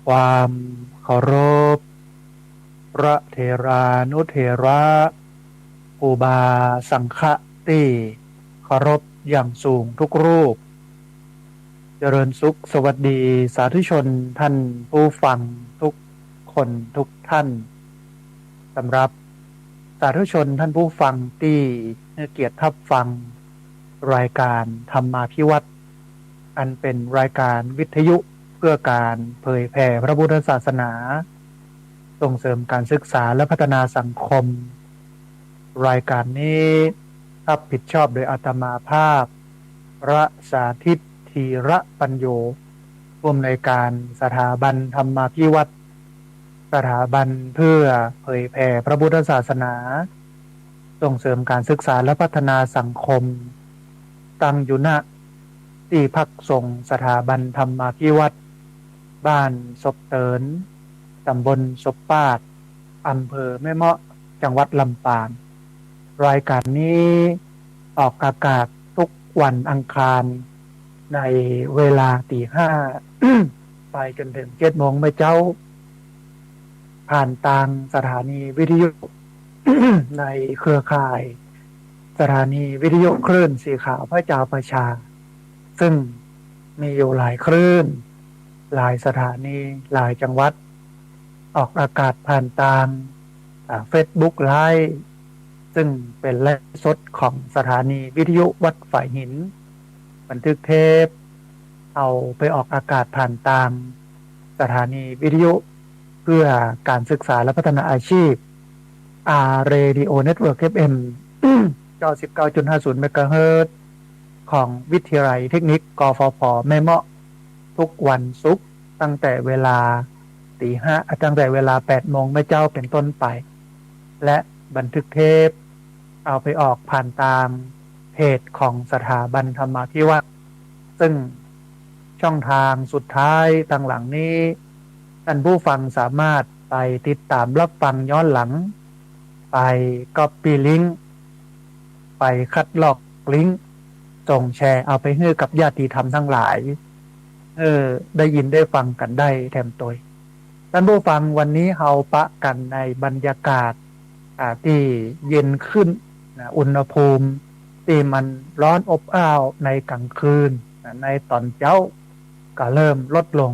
ความเคารพพระเถรานุเถระครูบาสังฆที่เคารพอย่างสูงทุกรูปเจริญสุขสวัสดีสาธุชนท่านผู้ฟังทุกคนทุกท่านสำหรับสาธุชนท่านผู้ฟังที่ให้เกียรติรับฟังรายการธรรมาภิวัตน์อันเป็นรายการวิทยุเพื่อการเผยแผ่พระพุทธศาสนาส่งเสริมการศึกษาและพัฒนาสังคมรายการนี้รับผิดชอบโดยอาตมาภาพพระสาธิตธีระปัญโยผู้อำนวยการสถาบันธรรมาภิวัตน์สถาบันเพื่อเผยแผ่พระพุทธศาสนาส่งเสริมการศึกษาและพัฒนาสังคมตั้งอยู่ณที่พักส่งสถาบันธรรมาภิวัตน์บ้านศพเตินตำบลศพปาดอำเภอแม่เมาะจังหวัดลำปางรายการนี้ออกอากาศทุกวันอังคารในเวลาตี 5 ไปจนถึง7 โมงเมื่อเจ้าผ่านทางสถานีวิทยุ ในเครือข่ายสถานีวิทยุคลื่นสีขาวพระเจ้าประชาซึ่งมีอยู่หลายคลื่นหลายสถานีหลายจังหวัดออกอากาศผ่านทางFacebook Live ซึ่งเป็นไลฟ์สดของสถานีวิทยุวัดฝายหินบันทึกเทปเอาไปออกอากาศผ่านทางสถานีวิทยุเพื่อการศึกษาและพัฒนาอาชีพRadio Network FM 99.50 เมกะเฮิรตซ์ของวิทยาลัยเทคนิคกฟผแม่เมาะทุกวันศุกร์ตั้งแต่เวลาตี 5ตั้งแต่เวลา 8 โมงแม่เจ้าเป็นต้นไปและบันทึกเทปเอาไปออกผ่านตามเพจของสถาบันธรรมาภิวัตน์ซึ่งช่องทางสุดท้ายทางหลังนี้ท่านผู้ฟังสามารถไปติดตามรับฟังย้อนหลังไปcopyลิงก์ไปคัดลอกลิงก์ส่งแชร์เอาไปให้กับญาติธรรมทั้งหลายได้ยินได้ฟังกันได้แถมตัวท่านผู้ฟังวันนี้เฮาปะกันในบรรยากาศที่เย็นขึ้นอุณหภูมิที่มันร้อนอบอ้าวในกลางคืนในตอนเช้าก็เริ่มลดลง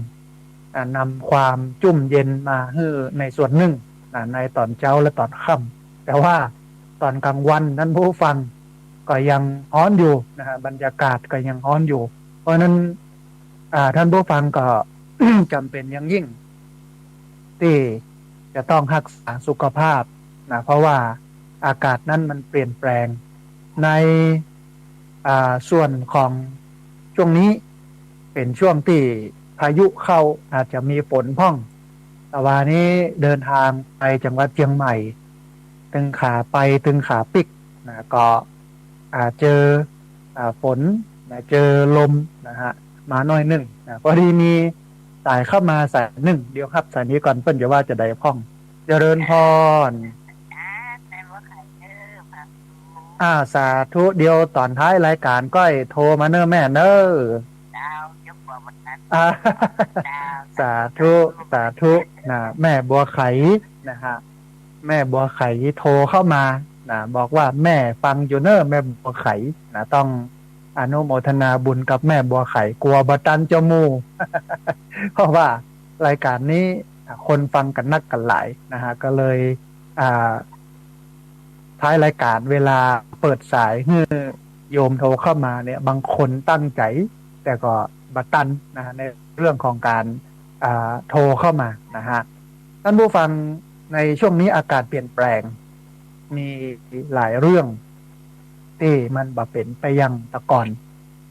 นำความจุ่มเย็นมาให้ในส่วนหนึ่งในตอนเช้าและตอนค่ำแต่ว่าตอนกลางวันท่านผู้ฟังก็ยังร้อนอยู่นะฮะบรรยากาศก็ยังร้อนอยู่เพราะนั้นท่านผู้ฟังก็ จำเป็นอย่างยิ่งที่จะต้องรักษาสุขภาพนะเพราะว่าอากาศนั้นมันเปลี่ยนแปลงในส่วนของช่วงนี้เป็นช่วงที่พายุเข้าอาจจะมีฝนพ่องแต่วันนี้เดินทางไปจังหวัดเชียงใหม่ตึงขาไปตึงขาปิกนะก็เจอฝนนะเจอลมนะฮะมาหน่อยหนึ่งนะพอดีมีสายเข้ามาสายหนึ่งเดี๋ยวครับสายนี้ก่อนเพิ่นจะว่าจะได้พ่องเจริญพรสาธุเดียวตอนท้ายรายการก้อยโทรมาเนอะแม่เนอะสาธุสาธุนะแม่บัวไขนะฮะแม่บัวไขโทรเข้ามานะบอกว่าแม่ฟังอยู่เนอะแม่บัวไขนะต้องอนุโมทนาบุญกับแม่บัวไขกลัวบัตันจมูก เพราะว่ารายการนี้คนฟังกันนักกันหลายนะฮะก็เลยท้ายรายการเวลาเปิดสายให้โยมโทรเข้ามาเนี่ยบางคนตั้งใจแต่ก็บัตันนะฮะในเรื่องของการโทรเข้ามานะฮะท่านผู้ฟังในช่วงนี้อากาศเปลี่ยนแปลงมีหลายเรื่องที่มันบ่เป็นไปยังแต่ก่อน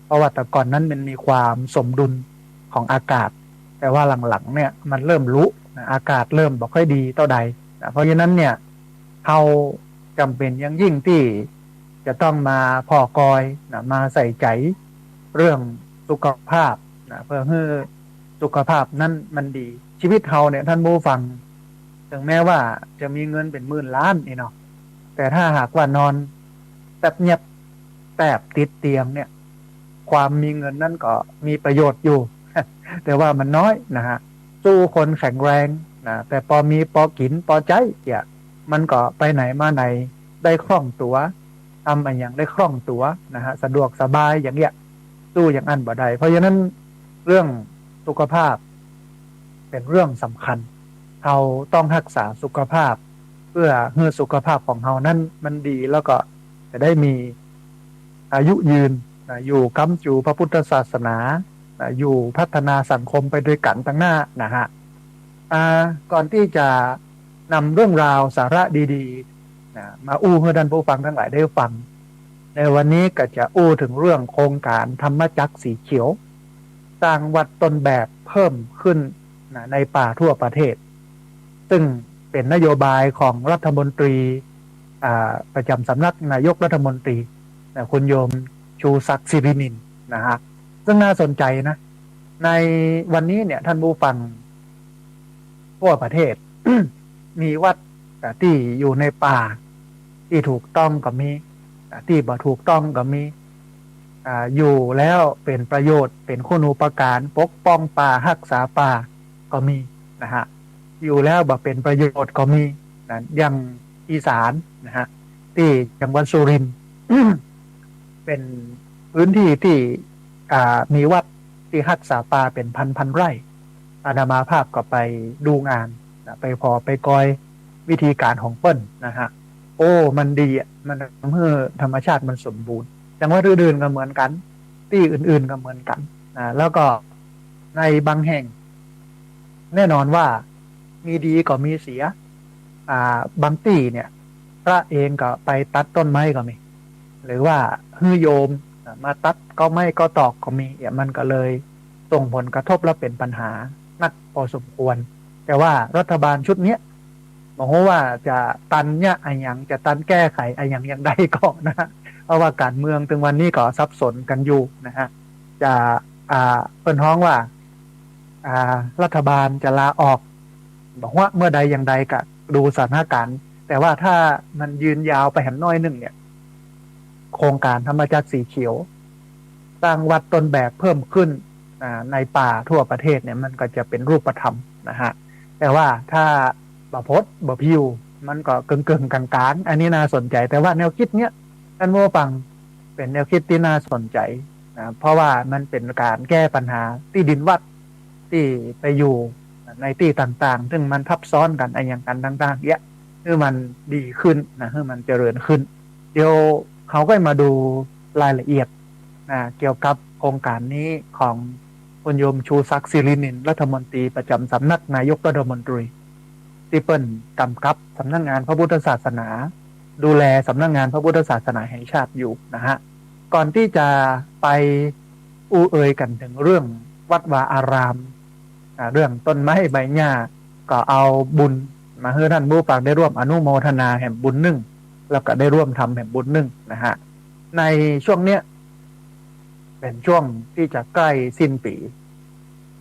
เพราะว่าแต่ก่อนนั้นมันมีความสมดุลของอากาศแต่ว่าหลังๆเนี่ยมันเริ่มรุนะอากาศเริ่มบ่ค่อยดีเท่าใดนะเพราะฉะนั้นเนี่ยเราจำเป็นอย่างยิ่งที่จะต้องมาพอกอยนะมาใส่ใจเรื่องสุขภาพนะเพื่อให้สุขภาพนั้นมันดีชีวิตเราเนี่ยท่านผู้ฟังถึงแม้ว่าจะมีเงินเป็นหมื่นล้านนี่เนาะแต่ถ้าหากว่านอนแบบเงียบแบบติดเตียงเนี่ยความมีเงินนั่นก็มีประโยชน์อยู่ แต่ว่ามันน้อยนะฮะ สู้คนแข็งแรงนะแต่พอมีพอกินพอใจเนี่ยมันก็ไปไหนมาไหนได้คล่องตัวทำอะไรอย่างได้คล่องตัวนะฮะสะดวกสบายอย่างเงี้ยสู้อย่างอันบ่ได้เพราะฉะนั้นเรื่องสุขภาพเป็นเรื่องสำคัญเราต้องรักษาสุขภาพเพื่อให้สุขภาพของเรานั้นมันดีแล้วก็จะได้มีอายุยืนอยู่ค้ำจูพระพุทธศาสนาอยู่พัฒนาสังคมไปด้วยกันตั้งหน้านะฮะก่อนที่จะนำเรื่องราวสาระดีๆมาอู้ให้ท่านผู้ฟังทั้งหลายได้ฟังในวันนี้ก็จะอู้ถึงเรื่องโครงการธรรมจักรสีเขียวสร้างวัดต้นแบบเพิ่มขึ้นในป่าทั่วประเทศซึ่งเป็นนโยบายของรัฐมนตรีประจำสำนักนายกรัฐมนตรีคุณโยมชูศักดิ์สิรินินนะฮะซึ่งน่าสนใจนะในวันนี้เนี่ยท่านผู้ฟังทั่วประเทศ มีวัดที่อยู่ในป่าที่ถูกต้องก็มีที่บ่ถูกต้องก็มีอยู่แล้วเป็นประโยชน์เป็นคุณูปการปกป้องป่ารักษาป่าก็มีนะฮะอยู่แล้วบ่เป็นประโยชน์ก็มีนะอย่างอีสานนะฮะที่จังหวัดสุรินทร์ เป็นพื้นที่ที่มีวัดที่รักษาป่าเป็นพันไร่อาตมาภาพก็ไปดูงานไปพอไปกอยวิธีการของเปิ้ลนะฮะโอ้มันดีมันทำให้ธรรมชาติมันสมบูรณ์จังหวัดอื่นๆก็เหมือนกันที่อื่นๆก็เหมือนกันแล้วก็ในบางแห่งแน่นอนว่ามีดีก็มีเสียบางที่เนี่ยพระเองก็ไปตัดต้นไม้ก็มีหรือว่าฮือโยมมาตัดก็ไม่ก็ตอกก็มีมันก็เลยส่งผลกระทบและเป็นปัญหานักพอสมควรแต่ว่ารัฐบาลชุดนี้บอกว่าจะตันเนี่ยไอ้ยังจะตันแก้ไขไอ้ยังได้ก็นะเพราะว่าการเมืองถึงวันนี้ก็ซับซ้อนกันอยู่นะฮะจะเปิ้นฮ้องว่ารัฐบาลจะลาออกบอกว่าเมื่อใดอย่างใดก็ดูสถานการณ์แต่ว่าถ้ามันยืนยาวไปแหมน้อยหนึ่งเนี่ยโครงการธรรมจักรสีเขียวสร้างวัดต้นแบบเพิ่มขึ้นในป่าทั่วประเทศเนี่ยมันก็จะเป็นรูปธรรมนะฮะแต่ว่าถ้าบพดบพิวมันก็เกิงกลางๆอันนี้น่าสนใจแต่ว่าแนวคิดเนี้ยท่านผู้ฟังเป็นแนวคิดที่น่าสนใจนะเพราะว่ามันเป็นการแก้ปัญหาที่ดินวัดที่ไปอยู่ในที่ต่างๆซึ่งมันทับซ้อนกันอะไรอย่างกันต่างๆเนี้ยคือมันดีขึ้นนะคือมันเจริญขึ้นเดี๋ยวเขาก็มาดูรายละเอียดเกี่ยวกับโครงการนี้ของคุณโยมชูศักดิ์สิรินินรัฐมนตรีประจำสำนักนายกรัฐมนตรีที่เปิ้ลกำกับสำนักงานพระพุทธศาสนาดูแลสำนักงานพระพุทธศาสนาแห่งชาติอยู่นะฮะก่อนที่จะไปอู้เอ่ยกันถึงเรื่องวัดวาอารามเรื่องต้นไม้ใบหญ้าก็เอาบุญมาให้ท่านผู้ฟังได้ร่วมอนุโมทนาแห่งบุญนึ่งแล้วก็ได้ร่วมทำแห่งบุญนึ่งนะฮะในช่วงเนี้ยเป็นช่วงที่จะใกล้สิ้นปี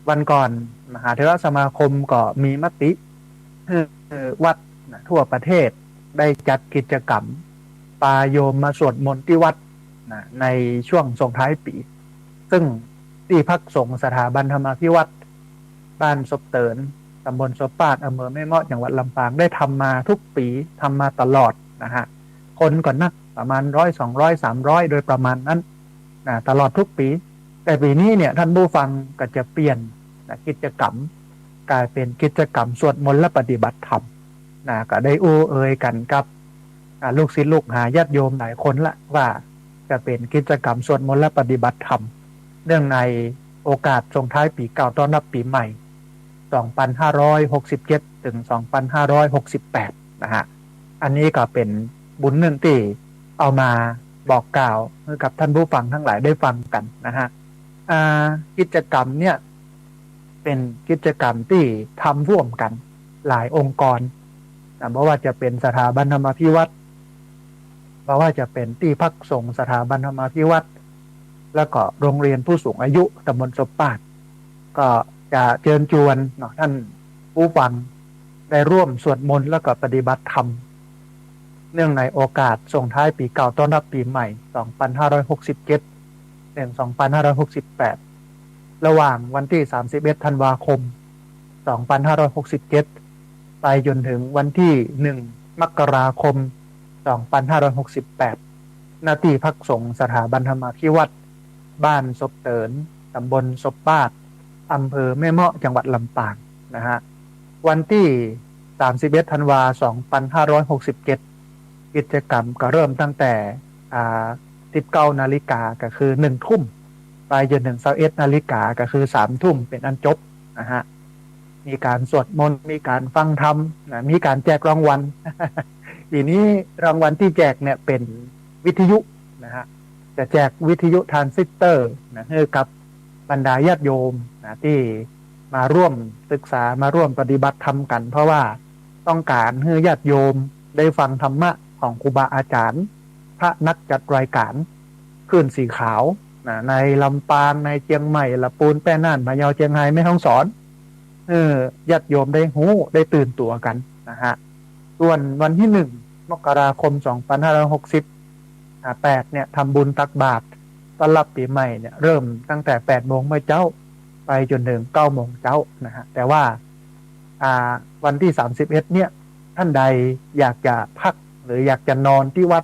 วันก่อนมหาเถรสมาคมก็มีมติวัดทั่วประเทศได้จัดกิจกรรมปาโยมมาสวดมนต์ที่วัดในช่วงส่งท้ายปีซึ่งที่พักสงฆ์สถาบันธรรมาภิวัตรบ้านศพเตินตำบลศพปาดอำเภอแม่เมาะจังหวัดลำปางได้ทำมาทุกปีทำมาตลอดนะฮะคนก่อนนักประมาณ100 200 300โดยประมาณนั้นตลอดทุกปีแต่ปีนี้เนี่ยท่านผู้ฟังก็จะเปลี่ยนกิจกรรมกลายเป็นกิจกรรมสวดมนต์และปฏิบัติธรรมก็ได้อู้เอ่ยกันกับลูกศิษย์ลูกหาญาติโยมหลายคนละว่าจะเป็นกิจกรรมสวดมนต์และปฏิบัติธรรมเนื่องในโอกาสส่งท้ายปีเก่าต้อนรับปีใหม่2567ถึง2568นะฮะอันนี้ก็เป็นบุญหนึ่งที่เอามาบอกกล่าวให้กับท่านผู้ฟังทั้งหลายได้ฟังกันนะฮะกิจกรรมเนี่ยเป็นกิจกรรมที่ทำร่วมกันหลายองค์กรเพราะว่าจะเป็นสถาบันธรรมาภิวัตรเพราะว่าจะเป็นที่พักสงฆ์สถาบันธรรมาภิวัตรแล้วก็โรงเรียนผู้สูงอายุตำบลศพปาดก็จะเชิญชวนท่านผู้ฟังได้ร่วมสวดมนต์แล้วก็ปฏิบัติธรรมเนื่องในโอกาสส่งท้ายปีเก่าต้อนรับปีใหม่2567ถึง2568ระหว่างวันที่31ธันวาคม 2567ไปจนถึงวันที่1 มกราคม 2568ณ ที่พักสงฆ์สถาบันธรรมาภิวัตรบ้านศพเตินตำบลศพบาทอำเภอแม่เมาะจังหวัดลำปางนะฮะวันที่31 ธันวาคม 2567กิจกรรมก็เริ่มตั้งแต่19 นาฬิกาก็คือ1 ทุ่มไปจนถึง21 นาฬิกาก็คือ3 ทุ่มเป็นอันจบนะฮะมีการสวดมนต์มีการฟังธรรมนะมีการแจกรางวัล ทีนี้รางวัลที่แจกเนี่ยเป็นวิทยุนะฮะจะแจกวิทยุทรานซิสเตอร์นะให้กับบรรดาญาติโยมนะที่มาร่วมศึกษามาร่วมปฏิบัติธรรมกัน เพราะว่าต้องการให้ญาติโยมได้ฟังธรรมะของครูบาอาจารย์พระนักจัดรายการคลื่นสีขาวนะในลำปางในเชียงใหม่ละปูนแป้น่านพะเยาเชียงรายแม่ฮ่องสอนญาติโยมได้หูได้ตื่นตัวกันนะฮะส่วนวันที่1 มกราคม 2568เนี่ยทำบุญตักบาตรต้อนรับปีใหม่เนี่ยเริ่มตั้งแต่8 โมงเมื่อเจ้าไปจนถึง9 โมงเจ้านะฮะแต่ว่าวันที่31เนี่ยท่านใดอยากจะพักหรืออยากจะนอนที่วัด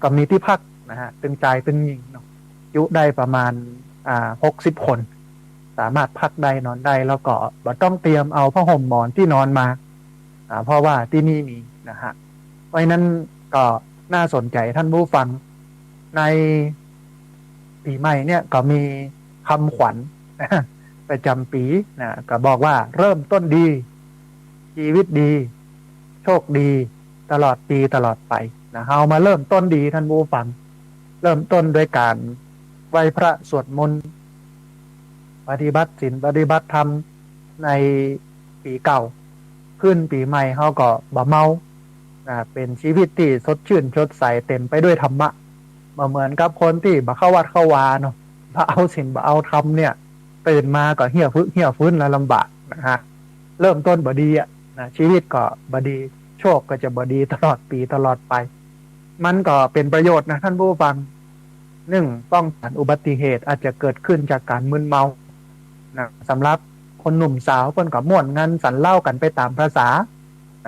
ก็มีที่พักนะฮะตึงใจตึงยิงเนาะยุได้ประมาณ60 คนสามารถพักได้นอนได้แล้วก็บ่ต้องเตรียมเอาผ้าห่มหมอนที่นอนมาเพราะว่าที่นี่มีนะฮะเพราะฉะนั้นก็น่าสนใจท่านผู้ฟังในปีใหม่เนี่ยก็มีคำขวัญประจำปีนะก็บอกว่าเริ่มต้นดีชีวิตดีโชคดีตลอดปีตลอดไปนะเอามาเริ่มต้นดีท่านผู้ฟังเริ่มต้นด้วยการไหว้พระสวดมนต์ปฏิบัติศีลปฏิบัติธรรมในปีเก่าขึ้นปีใหม่เขาก็บ่เมาเป็นชีวิตที่สดชื่นสดใสเต็มไปด้วยธรรมะเหมือนกับคนที่บ่เข้าวัดเข้าวาเนาะบ่เอาศีลบ่เอาธรรมเนี่ยตื่นมาก็เหี่ยวฟื้นแล้วลำบากนะฮะเริ่มต้นบ่ดีนะชีวิตก็บ่ดีโชคก็จะบ่ดีตลอดปีตลอดไปมันก็เป็นประโยชน์นะท่านผู้ฟังป้องกันอุบัติเหตุอาจจะเกิดขึ้นจากการมึนเมานะสำหรับคนหนุ่มสาวเพิ่นก็ม่วนงันสันเล่ากันไปตามภาษา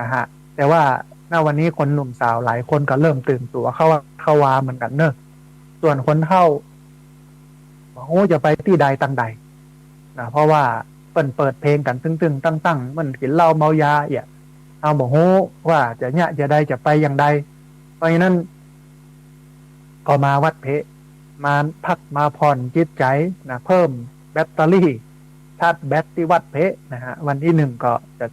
นะฮะแต่ว่าณวันนี้คนหนุ่มสาวหลายคนก็เริ่มตื่นตัวเข้าวาเหมือนกันเนอะส่วนคนเฒ่าโอ้จะไปที่ใดตั้งใดนะเพราะว่าเปิดเพลงกันตึงๆตั้งมันกินเหล้าเมายาเอาบอกโหว่าจะเนี่ยจะได้จะไปอย่างใดเพราะฉะนั้นก็มาวัดเพมาพักมาผ่อนจิตใจนะเพิ่มแบตเตอรี่ชาร์จแบตที่วัดเพนะฮะวันที่1ก็จะ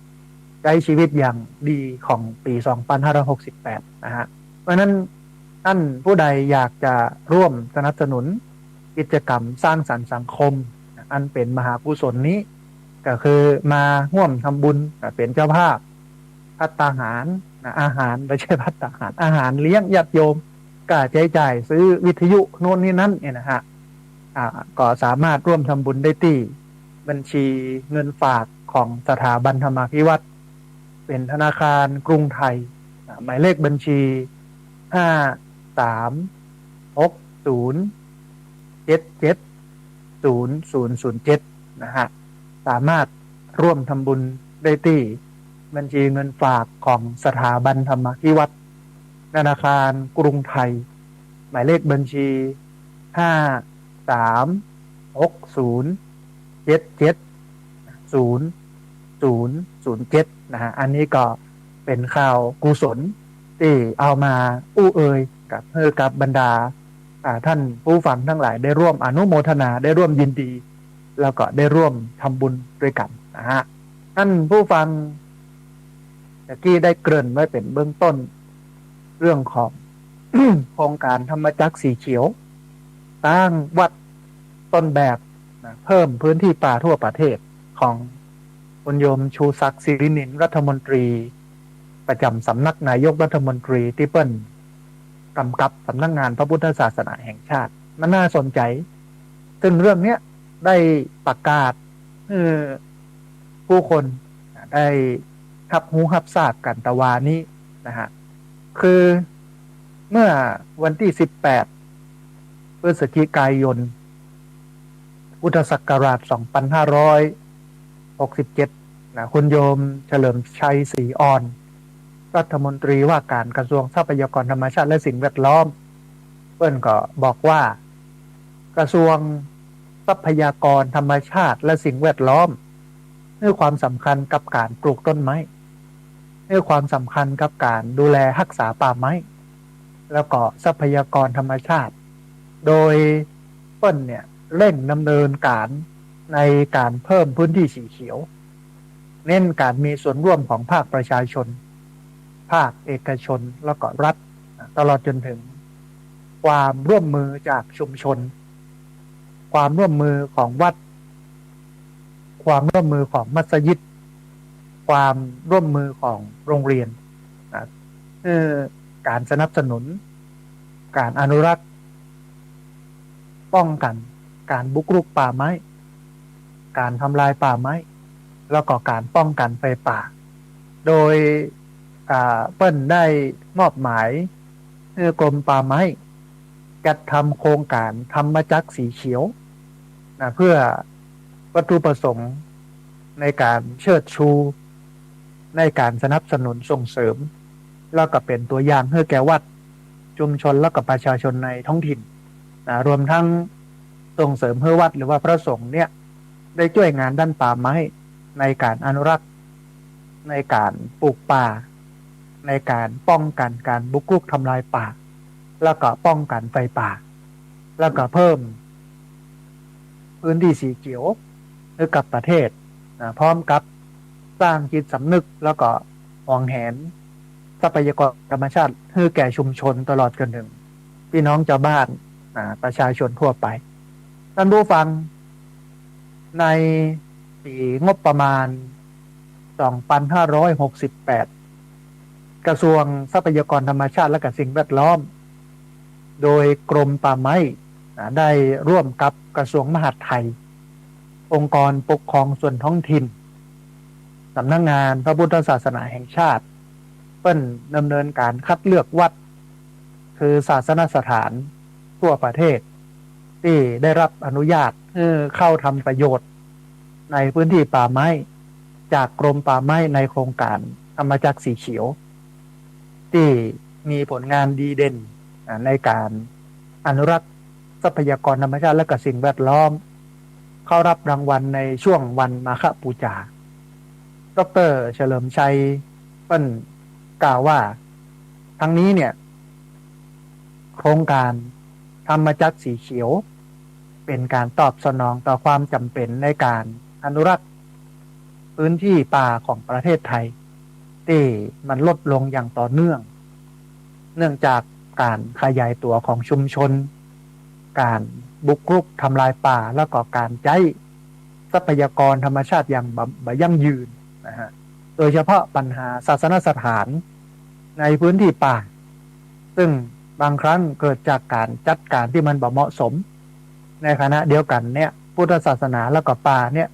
ใช้ชีวิตอย่างดีของปี2568นะฮะเพราะฉะนั้นท่านผู้ใดอยากจะร่วมสนับสนุนกิจกรรมสร้างสรรค์สังคมอันเป็นมหากุศลนี้ก็คือมาร่วมทำบุญเป็นเจ้าภาพภัตตาหารอาหารไม่ใช่ภัตตาหารอาหารเลี้ยงญาติโยมก็ใช้จ่ายซื้อวิทยุโน่นนี่นั่นเนี่ยนะฮะก็สามารถร่วมทำบุญได้ที่บัญชีเงินฝากของสถาบันธรรมาภิวัตรเป็นธนาคารกรุงไทยหมายเลขบัญชี5360770007นะฮะสามารถร่วมทำบุญได้ที่บัญชีเงินฝากของสถาบันธรรมาภิวัตรธนาคารกรุงไทยหมายเลขบัญชี5360770007นะฮะอันนี้ก็เป็นข่าวกุศลที่เอามาอู้เอ่ยกับบรรดาท่านผู้ฟังทั้งหลายได้ร่วมอนุโมทนาได้ร่วมยินดีแล้วก็ได้ร่วมทำบุญด้วยกันนะฮะท่านผู้ฟังเมื่อกี้ได้เกริ่นไว้เป็นเบื้องต้นเรื่องของ โครงการธรรมจักรสีเขียวตั้งวัดต้นแบบเพิ่มพื้นที่ป่าทั่วประเทศของคุณโยมชูศักดิ์สิรินินรัฐมนตรีประจำสำนักนายกรัฐมนตรีที่เปิ้ลกำกับสำนักงานพระพุทธศาสนาแห่งชาติมันน่าสนใจซึ่งเรื่องนี้ได้ประกาศผู้คนได้รับรู้รับทราบกันตะวานี้นะฮะคือเมื่อวันที่18 พฤศจิกายนพุทธศักราช2567 คุณโยมเฉลิมชัยศรีอ่อนรัฐมนตรีว่าการกระทรวงทรัพยากรธรรมชาติและสิ่งแวดล้อมเพื่อนก็บอกว่ากระทรวงทรัพยากรธรรมชาติและสิ่งแวดล้อมให้ความสำคัญกับการปลูกต้นไม้ให้ความสำคัญกับการดูแลรักษาป่าไม้แล้วก็ทรัพยากรธรรมชาติโดยเปิ้นเนี่ยเร่งดำเนินการในการเพิ่มพื้นที่สีเขียวเน้นการมีส่วนร่วมของภาคประชาชนภาคเอกชนแล้วก็รัฐตลอดจนถึงความร่วมมือจากชุมชนความร่วมมือของวัดความร่วมมือของมัสยิดความร่วมมือของโรงเรียนคือการสนับสนุนการอนุรักษ์ป้องกันการบุกรุกป่าไม้การทำลายป่าไม้แล้วก็การป้องกันไฟป่าโดยเปิ้นได้มอบหมายกรมป่าไม้จัดทำโครงการธรรมจักรสีเขียวเพื่อวัตถุประสงค์ในการเชิดชูในการสนับสนุนส่งเสริมแล้วก็เป็นตัวอย่างให้แก่วัดชุมชนแล้วก็ประชาชนในท้องถิ่นรวมทั้งส่งเสริมให้วัดหรือว่าพระสงฆ์เนี่ยได้ช่วยงานด้านป่าไม้ในการอนุรักษ์ในการปลูกป่าในการป้องกันการบุกรุกทำลายป่าแล้วก็ป้องกันไฟป่าแล้วก็เพิ่มพื้นที่สีเขียวให้กับประเทศพร้อมกับสร้างจิตสำนึกแล้วก็ห่วงแหนทรัพยากรธรรมชาติให้แก่ชุมชนตลอดจนถึงพี่น้องชาวบ้านประชาชนทั่วไปท่านผู้ฟังในปีงบประมาณ 2568 กระทรวงทรัพยากรธรรมชาติและสิ่งแวดล้อมโดยกรมป่าไม้ได้ร่วมกับกระทรวงมหาดไทยองค์กรปกครองส่วนท้องถิ่นสำนักงานพระพุทธศาสนาแห่งชาติเปิ้นดำเนินการคัดเลือกวัดคือศาสนสถานทั่วประเทศที่ได้รับอนุญาตเข้าทำประโยชน์ในพื้นที่ป่าไม้จากกรมป่าไม้ในโครงการธรรมจักรสีเขียวที่มีผลงานดีเด่นในการอนุรักษ์ทรัพยากรธรรมชาติและสิ่งแวดล้อมเข้ารับรางวัลในช่วงวันมาฆบูชาดร.เฉลิมชัยเปิ้นกล่าวว่าทั้งนี้เนี่ยโครงการธรรมจักรสีเขียวเป็นการตอบสนองต่อความจำเป็นในการอนุรักษ์พื้นที่ป่าของประเทศไทยที่มันลดลงอย่างต่อเนื่องจากการขยายตัวของชุมชนการบุกรุกทำลายป่าแล้วก็การใช้ทรัพยากรธรรมชาติอย่างบ่ยั่งยืนนะฮะโดยเฉพาะปัญหาศาสนสถานในพื้นที่ป่าซึ่งบางครั้งเกิดจากการจัดการที่มันบ่เหมาะสมในขณะเดียวกันเนี่ยพุทธศาสนาแล้วก็ป่าเนี่ย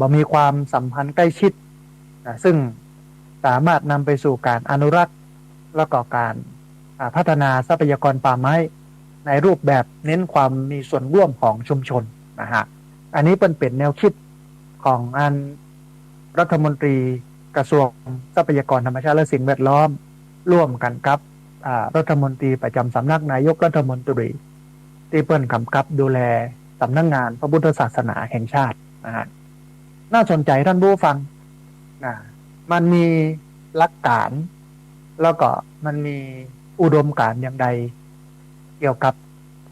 บ่มีความสัมพันธ์ใกล้ชิดซึ่งสามารถนำไปสู่การอนุรักษ์แล้วก็การพัฒนาทรัพยากรป่าไม้ในรูปแบบเน้นความมีส่วนร่วมของชุมชนนะฮะอันนี้เป็นแนวคิดของรัฐมนตรีกระทรวงทรัพยากรธรรมชาติและสิ่งแวดล้อมร่วมกันกับรัฐมนตรีประจำสำนักนายกรัฐมนตรีที่เปิ้นกำกับดูแลสำนักงานพระพุทธศาสนาแห่งชาตินะฮะน่าสนใจท่านผู้ฟังมันมีหลักการแล้วก็มันมีอุดมการณ์อย่างใดเกี่ยวกับ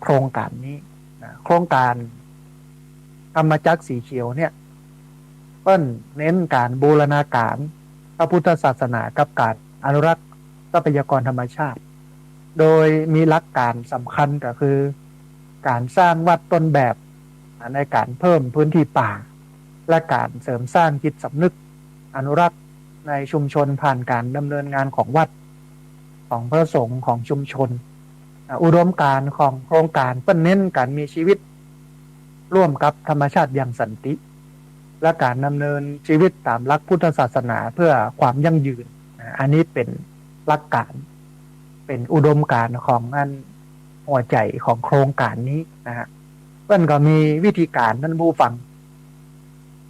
โครงการนี้โครงการธรรมจักรสีเขียวเนี่ยเปิ้นเน้นการบูรณาการพระพุทธศาสนากับการอนุรักษ์ทรัพยากรธรรมชาติโดยมีหลักการสำคัญก็คือการสร้างวัดต้นแบบในการเพิ่มพื้นที่ป่าและการเสริมสร้างจิตสำนึกอนุรักษ์ในชุมชนผ่านการดำเนินงานของวัดของพระสงฆ์ของชุมชนอุดมการณ์ของโครงการเปิ้นเน้นการมีชีวิตร่วมกับธรรมชาติอย่างสันติและการดำเนินชีวิตตามหลักพุทธศาสนาเพื่อความยั่งยืนอันนี้เป็นหลักการเป็นอุดมการณ์ของหัวใจของโครงการนี้นะฮะเปิ้นก็มีวิธีการท่านผู้ฟัง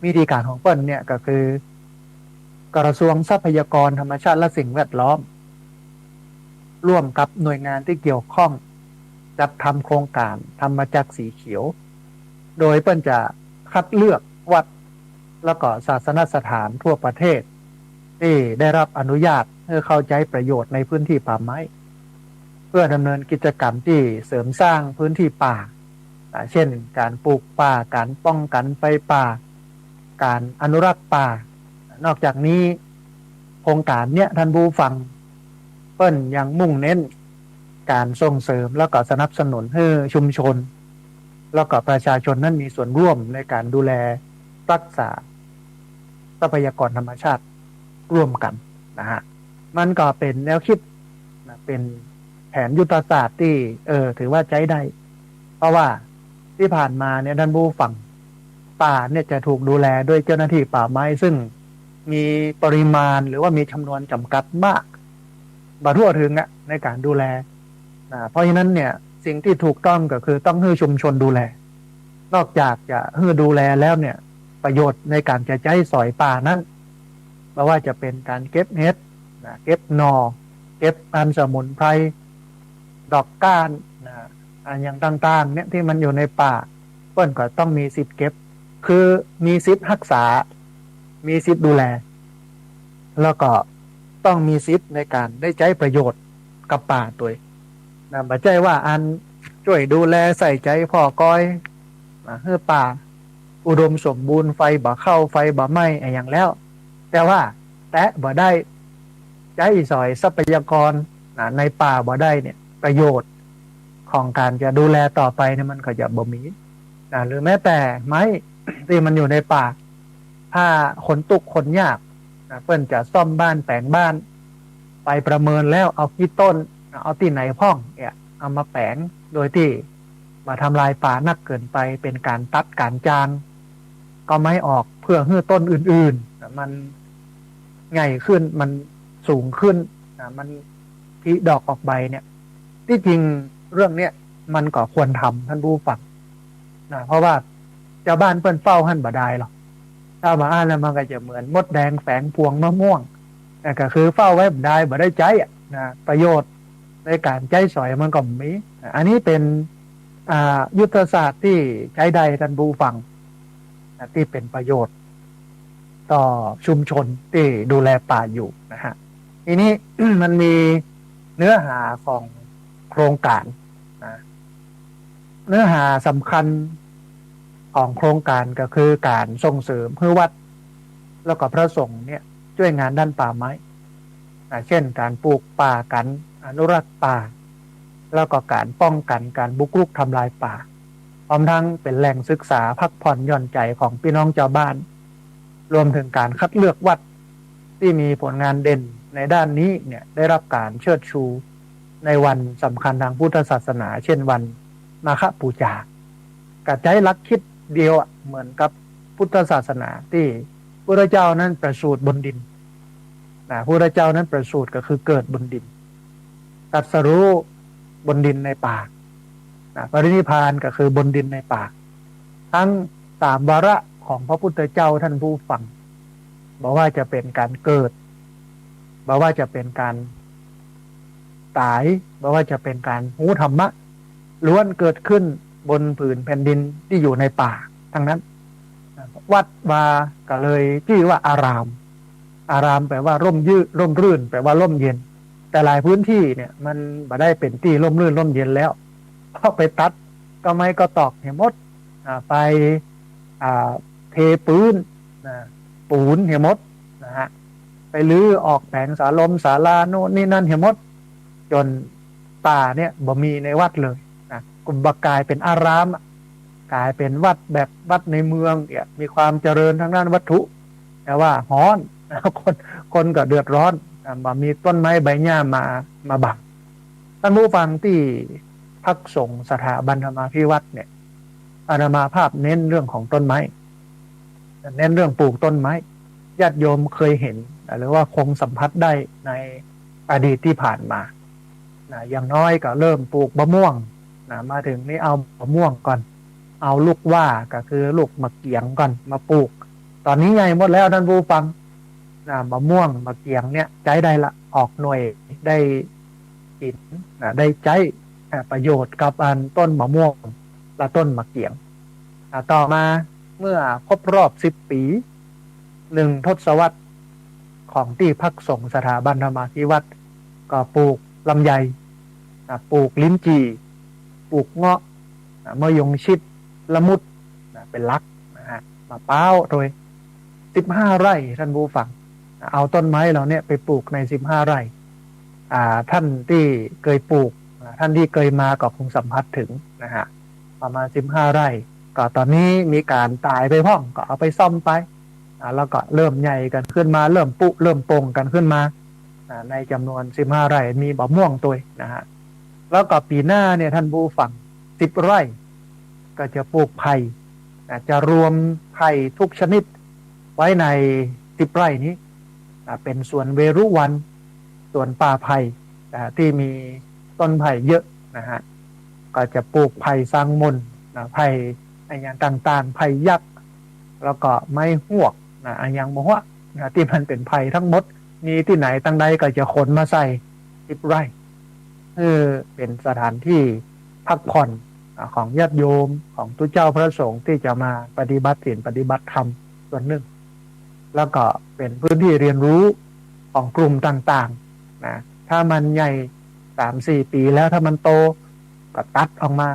วิธีการของเปิ้ลเนี่ยก็คือกระทรวงทรัพยากรธรรมชาติและสิ่งแวดล้อมร่วมกับหน่วยงานที่เกี่ยวข้องจัดทำโครงการธรรมจักรสีเขียวโดยเปิ้ลจะคัดเลือกวัดแล้วก็ศาสนสถานทั่วประเทศที่ได้รับอนุญาตเพื่อเข้าใจประโยชน์ในพื้นที่ป่าไม้เพื่อดำเนินกิจกรรมที่เสริมสร้างพื้นที่ป่าเช่นการปลูกป่าการป้องกันไฟป่าการอนุรักษ์ป่านอกจากนี้โครงการเนี้ยท่านผู้ฟังเปิ้ลยังมุ่งเน้นการส่งเสริมแล้วก็สนับสนุนให้ชุมชนแล้วก็ประชาชนนั้นมีส่วนร่วมในการดูแลรักษาทรัพยากรธรรมชาติร่วมกันนะฮะมันก็เป็นแนวคิดนะเป็นแผนยุทธศาสตร์ที่ถือว่าใช้ได้เพราะว่าที่ผ่านมาเนี่ยท่านผู้ฟังป่าเนี่ยจะถูกดูแลด้วยเจ้าหน้าที่ป่าไม้ซึ่งมีปริมาณหรือว่ามีจำนวนจำกัดมากบ่ทั่วถึงอะในการดูแลเพราะฉะนั้นเนี่ยสิ่งที่ถูกต้องก็คือต้องให้ชุมชนดูแลนอกจากจะให้ดูแลแล้วเนี่ยประโยชน์ในการจะใช้สอยป่านั้นไม่ว่าจะเป็นการเก็บเห็ดเก็บหน่อเก็บพันธุ์สมุนไพรดอกก้านอย่างต่างๆเนี่ยที่มันอยู่ในป่าเปิ้ลก็ต้องมีสิทธิ์เก็บคือมีสิทธิ์รักษามีสิทธิ์ดูแลแล้วก็ต้องมีสิทธิ์ในการได้ใช้ประโยชน์กับป่าตัวไม่ใช่ว่าอันช่วยดูแลใส่ใจพ่อก้อยเพื่อป่าอุดมสมบูรณ์ไฟบ่เข้าไฟบ่ไหม้อย่างแล้วแต่ว่าแต่บ่ได้ใช้สอยทรัพยากรในป่าบ่ได้เนี่ยประโยชน์ของการจะดูแลต่อไปเนี่ยมันก็จะบ่มีหรือแม้แต่ไม้ที่มันอยู่ในป่าถ้าขนตุกขนยากเพื่อนจะซ่อมบ้านแปลงบ้านไปประเมินแล้วเอาที่ต้นเอาที่ไหนพ่องเนี่ยเอามาแปลงโดยที่มาทำลายป่านักเกินไปเป็นการตัดการจางก็ไม่ออกเพื่อให้ต้นอื่นๆมันใหญ่ขึ้นมันสูงขึ้นมันที่ดอกออกใบเนี่ยที่จริงเรื่องเนี้ยมันก็ควรทำท่านผู้ฟังเพราะว่าเจ้าบ้านเปิ้นเฝ้าหั่นบ่ได้หรอกถ้ามาอ่านแล้วมันก็จะเหมือนมดแดงแฝงพวงมะม่วงก็คือเฝ้าไว้บ่ได้บ่ได้ใจประโยชน์ในการใจสอยมันก็มีอันนี้เป็นยุทธศาสตร์ที่ใช้ได้ท่านผู้ฟังที่เป็นประโยชน์ต่อชุมชนที่ดูแลป่าอยู่นะฮะทีนี้ มันมีเนื้อหาของโครงการเนื้อหาสำคัญของโครงการก็คือการส่งเสริมเพื่อวัดแล้วก็พระสงฆ์เนี่ยช่วยงานด้านป่าไม้เช่นการปลูกป่ากันอนุรักษ์ป่าแล้วก็การป้องกันการบุกรุกทำลายป่าพร้อมทั้งเป็นแหล่งศึกษาพักผ่อนหย่อนใจของพี่น้องชาวบ้านรวมถึงการคัดเลือกวัดที่มีผลงานเด่นในด้านนี้เนี่ยได้รับการเชิดชูในวันสำคัญทางพุทธศาสนาเช่นวันมาฆบูชากระจายลักคิดเดียวเหมือนกับพุทธศาสนาที่พระเจ้านั้นประสูติบนดินพระเจ้านั้นประสูติก็คือเกิดบนดินตรัสรู้บนดินในป่าปรินิพพานก็คือบนดินในป่าทั้งสามวาระของพระพุทธเจ้าท่านผู้ฟังบอกว่าจะเป็นการเกิดบอกว่าจะเป็นการตายบอกว่าจะเป็นการหูธรรมะล้วนเกิดขึ้นบนผืนแผ่นดินที่อยู่ในป่าทั้งนั้นวัดวาก็เลยชื่อว่าอารามแปลว่าร่มรื่นแปลว่าร่มเย็นแต่หลายพื้นที่เนี่ยมันบ่ได้เป็นที่ร่มรื่นร่มเย็นแล้วเพราะไปตัดก็ไม่ก็ตอกเห็นหมดไปเทปืนปูนเห็นหมดนะฮะไปลื้อออกแผงศาลาโน่นนี่นั่นเห็นหมดจนป่าเนี่ยบ่มีในวัดเลยกุมบกายเป็นอารามกลายเป็นวัดแบบวัดในเมืองมีความเจริญทางด้านวัตถุแต่ว่าฮ้อนคนก็เดือดร้อนบ่มีต้นไม้ใบหญ้ามาบังท่านผู้ฟังที่พักสงฆ์สถาบันธรรมาภิวัตน์เนี่ยอาตมาภาพเน้นเรื่องของต้นไม้เน้นเรื่องปลูกต้นไม้ญาติโยมเคยเห็นหรือว่าคงสัมผัสได้ในอดีตที่ผ่านมาอย่างน้อยก็เริ่มปลูกมะม่วงมาถึงนี่เอามะม่วงก่อนเอาลูกว่าก็คือลูกมะเกียงก่อนมาปลูก ตอนนี้ใหญ่หมดแล้วท่านผู้ฟังมะม่วงมะเกียงเนี่ยใจได้ละออกหน่วยได้กินได้ใจประโยชน์กับอันต้นมะม่วงและต้นมะเกียงต่อมาเมื่อครบรอบ10 ปี1 ทศวรรษของที่พักสงฆ์สถาบันธรรมาภิวัตรก็ปลูกลำไยปลูกลิ้นจี่ปลูกเงาะมะยงชิดละมุดเป็นหลักนะฮะมะพร้าวโดย15 ไร่ท่านผู้ฟังเอาต้นไม้เราเนี่ยไปปลูกใน15 ไร่ท่านที่เคยปลูกท่านที่เคยมาก็คงสัมผัสถึงนะฮะประมาณ15 ไร่ก็ตอนนี้มีการตายไปพ้องก็เอาไปซ่อมไปแล้วก็เริ่มใหญ่กันขึ้นมาเริ่มปุเริ่มโป่งกันขึ้นมาในจำนวน15 ไร่มีมะม่วงตัวนะฮะแล้วก็ปีหน้าเนี่ยท่านผู้ฟัง10 ไร่ก็จะปลูกไผ่จะรวมไผ่ทุกชนิดไว้ใน10 ไร่นี้เป็นสวนเวรุวันสวนป่าไผ่ที่มีต้นไผ่เยอะนะฮะก็จะปลูกไผ่สร้างมนไผ่อย่างต่างๆไผ่ยักษ์แล้วก็ไม้หวกอย่างมะฮวที่มันเป็นไผ่ทั้งหมดมีที่ไหนตั้งใดก็จะขนมาใส่10 ไร่เป็นสถานที่พักผ่อนของญาติโยมของทุกเจ้าพระสงฆ์ที่จะมาปฏิบัติศีลปฏิบัติธรรมส่วนหนึ่งแล้วก็เป็นพื้นที่เรียนรู้ของกลุ่มต่างๆนะถ้ามันใหญ่3-4 ปีแล้วถ้ามันโตก็ตัดออกมา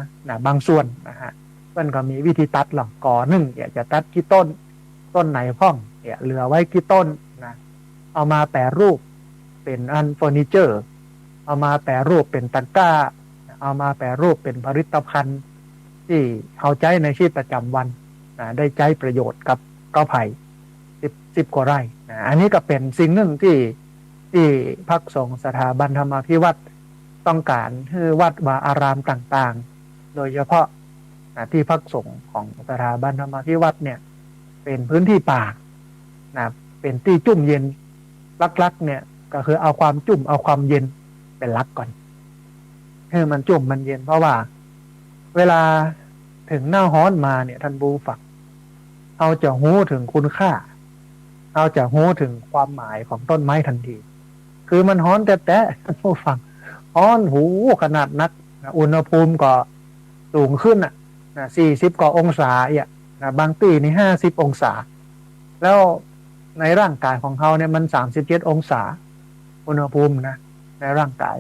บางส่วนนะฮะมันก็มีวิธีตัดหรอกก่อหนึ่งอยากจะตัดกี่ต้นไหนพ้องเหลือไว้กี่ต้นนะเอามาแปรรูปเป็นอันเฟอร์นิเจอร์เอามาแปรรูปเป็นตะกร้าเอามาแปรรูปเป็นผลิตภัณฑ์ที่เอาใจในชีวิตประจำวันได้ใจประโยชน์กับกอไผ่10 กว่าไร่อันนี้ก็เป็นสิ่งหนึ่งที่พักสงฆ์สถาบันธรรมาภิวัตรต้องการให้วัดวาอารามต่างๆโดยเฉพาะที่พักสงฆ์ของสถาบันธรรมาภิวัตรเนี่ยเป็นพื้นที่ป่าเป็นที่จุ่มเย็นลักๆเนี่ยก็คือเอาความจุ่มเอาความเย็นเป็นหลักก่อนให้มันจุ่มมันเย็นเพราะว่าเวลาถึงหน้าร้อนมาเนี่ยท่านผู้ฟังเราจะรู้ถึงคุณค่าเราจะรู้ถึงความหมายของต้นไม้ทันทีคือมันร้อนแต่ท่านผู้ฟังร้อนหูขนาดนักอุณหภูมิก็สูงขึ้น40 กว่าองศาบางที่นี่50 องศาแล้วในร่างกายของเขาเนี่ยมัน37 องศาอุณหภูมินะในร่างกาย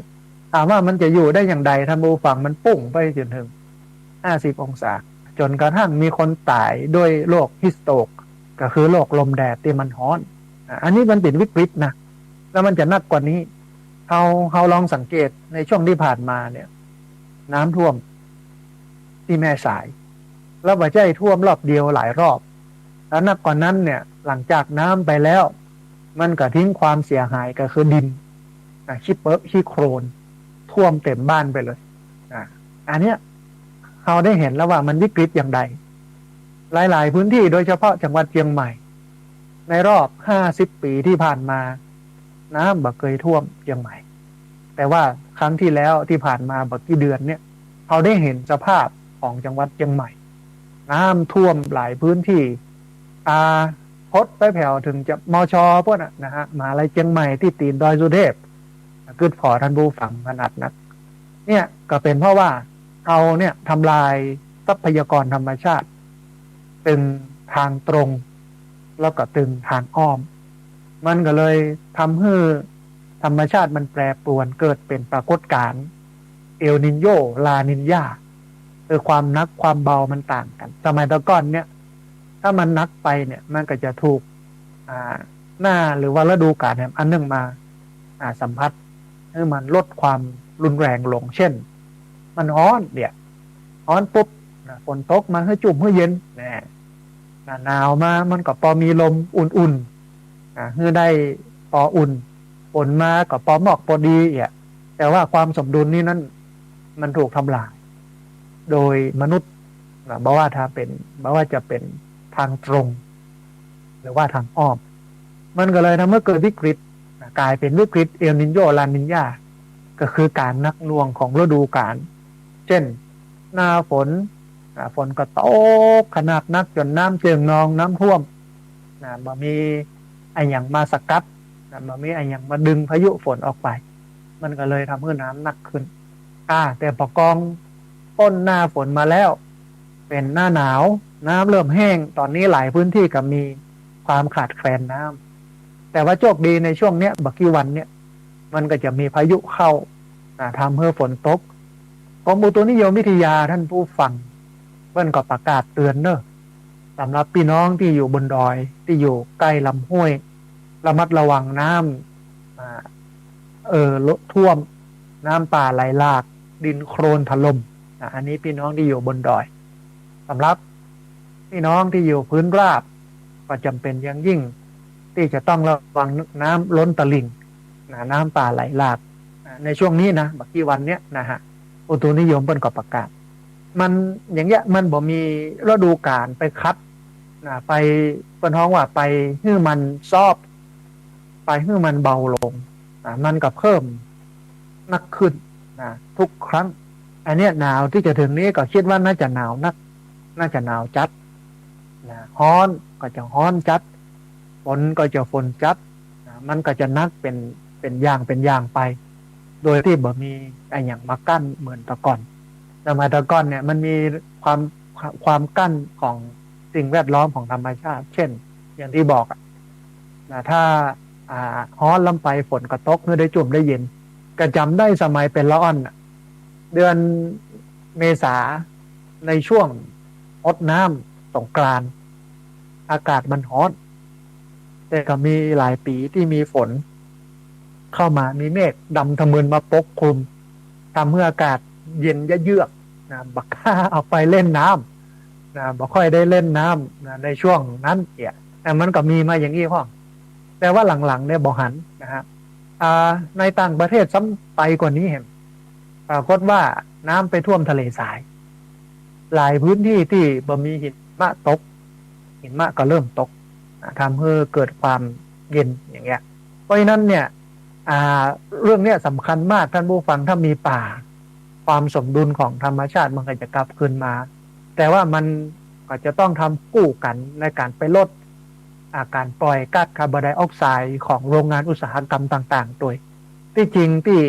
ถามว่ามันจะอยู่ได้อย่างไรท่านผู้ฟังมันปุ่งไปจนถึง50 องศาจนกระทั่งมีคนตายด้วยโรคฮิสโตกก็คือโรคลมแดดที่มันร้อนอันนี้มันเป็นวิกฤตนะแล้วมันจะหนักกว่านี้เราลองสังเกตในช่วงที่ผ่านมาเนี่ยน้ำท่วมที่แม่สายแล้วไม่ใช่ท่วมรอบเดียวหลายรอบแล้วนักกว่านั้นเนี่ยหลังจากน้ำไปแล้วมันก็ทิ้งความเสียหายก็คือดินขี้เปอะขี้โครนท่วมเต็มบ้านไปเลยอันเนี้ยเราได้เห็นแล้วว่ามันวิกฤตอย่างใดหลายๆพื้นที่โดยเฉพาะจังหวัดเชียงใหม่ในรอบ50 ปีที่ผ่านมาน้ำบ่เคยท่วมเชียงใหม่แต่ว่าครั้งที่แล้วที่ผ่านมาบ่กี่เดือนเนี่ยเราได้เห็นสภาพของจังหวัดเชียงใหม่น้ำท่วมหลายพื้นที่พดไปแผ่วถึงจะมชพวกนะฮะมหาลัยเชียงใหม่ที่ตีนดอยสุเทพกึศพอท่านผู้ฟังขนาดนักเนี่ยก็เป็นเพราะว่าเราเนี่ยทำลายทรัพยากรธรรมชาติตึงทางตรงแล้วก็ตึงทางอ้อมมันก็เลยทำให้ธรรมชาติมันแปรปรวนเกิดเป็นปรากฏการณ์เอลนิโญลานิญญาคือความหนักความเบามันต่างกันสมัยตะก่อนเนี่ยถ้ามันหนักไปเนี่ยมันก็จะถูกหน้าหรือว่าฤดูกาลอันหนึ่งมาสัมผัสให้มันลดความรุนแรงลงเช่นมันร้อนร้อนปุ๊บฝนตกมาให้จุ่มให้เย็นหนาวมามันก็พอมีลมอุ่นๆให้ได้พออุ่นฝนมาก็พอเหมาะพอดีแต่ว่าความสมดุลนี้นั้นมันถูกทำลายโดยมนุษย์บอกว่าจะเป็นทางตรงหรือว่าทางอ้อมมันก็เลยทำให้เกิดวิกฤตกลายเป็นวิกฤตเอลนิโญลานิญญาก็คือการหนักหน่วงของฤดูกาลเช่นหน้าฝนก็ตกขนาดนักจนน้ำเจิ่งนองน้ำท่วม นะบ่มีไอ้อย่างมาสกัดนะบ่มีไอ้อย่างมาดึงพายุฝนออกไปมันก็เลยทำให้น้ำหนักขึ้นแต่พอกองต้นหน้าฝนมาแล้วเป็นหน้าหนาวน้ำเริ่มแห้งตอนนี้หลายพื้นที่ก็มีความขาดแคลนน้ำแต่ว่าโชคดีในช่วงเนี้ยบักกี่วันเนี้ยมันก็จะมีพายุเข้าทำให้ฝนตกกรมอุตุนิยมวิทยาท่านผู้ฟังเพิ่นก็ประกาศเตือนเนอะสำหรับพี่น้องที่อยู่บนดอยที่อยู่ใกล้ลำห้วยระมัดระวังน้ำลดท่วมน้ำป่าไหลหลากดินโคลนถล่มอันนี้พี่น้องที่อยู่บนดอยสำหรับพี่น้องที่อยู่พื้นราบก็จำเป็นอย่างยิ่งที่จะต้องระวังน้ำล้นตลิ่งน้ำป่าไหลหลากในช่วงนี้นะบักกี่วันเนี้ยนะฮะอุตุนิยมเพิ่นก็ประกาศมันอย่างเงี้ยมันบ่มีฤดูกาลไปคัดไปเปิ้นฮ้องว่าไปให้มันซอบไปให้มันเบาลงมันก็เพิ่มนักขึ้นทุกครั้งอันเนี้ยหนาวที่จะถึงนี้ก็คิดว่าน่าจะหนาวนักน่าจะหนาวจัดฮ้อนก็จะฮ้อนจัดฝนก็จะฝนจัดมันก็จะนักเป็นอย่างไปโดยที่บ่มีไอ้อย่างมากั้นเหมือนตะก่อนแต่มาตะก่อนเนี่ยมันมีความกั้นของสิ่งแวดล้อมของธรรมชาติเช่นอย่างที่บอกถ้าฮ้อนลำไปฝนกระตกเมื่อได้จุ่มได้เย็นก็จำได้สมัยเป็นละอ่อนเดือนเมษาในช่วงอดน้ำสงกรานต์อากาศมันฮ้อนแต่ก็มีหลายปีที่มีฝนเข้ามามีเมฆดำทะมึนมาปกคลุมทำให้อากาศเย็นเยือกบักกล้าเอาไปเล่นน้ำบ่ค่อยได้เล่นน้ำในช่วงนั้นแต่มันก็มีมาอย่างนี้พ่อแต่ว่าหลังๆเนี่ยบ่หันนะฮะในต่างประเทศซ้ำไปกว่านี้เห็นปรากฏว่าน้ำไปท่วมทะเลทรายหลายพื้นที่ที่บ่มีหิมะตกหิมะก็เริ่มตกทำให้เกิดความเย็นอย่างเงี้ยเพราะฉะนั้นเนี่ยเรื่องเนี้ยสำคัญมากท่านผู้ฟังถ้ามีป่าความสมดุลของธรรมชาติมันก็จะกลับคืนมาแต่ว่ามันก็จะต้องทำคู่กันในการไปลดการปล่อยก๊าซคาร์บอนไดออกไซด์ของโรงงานอุตสาหกรรมต่างๆโดยที่จริงที่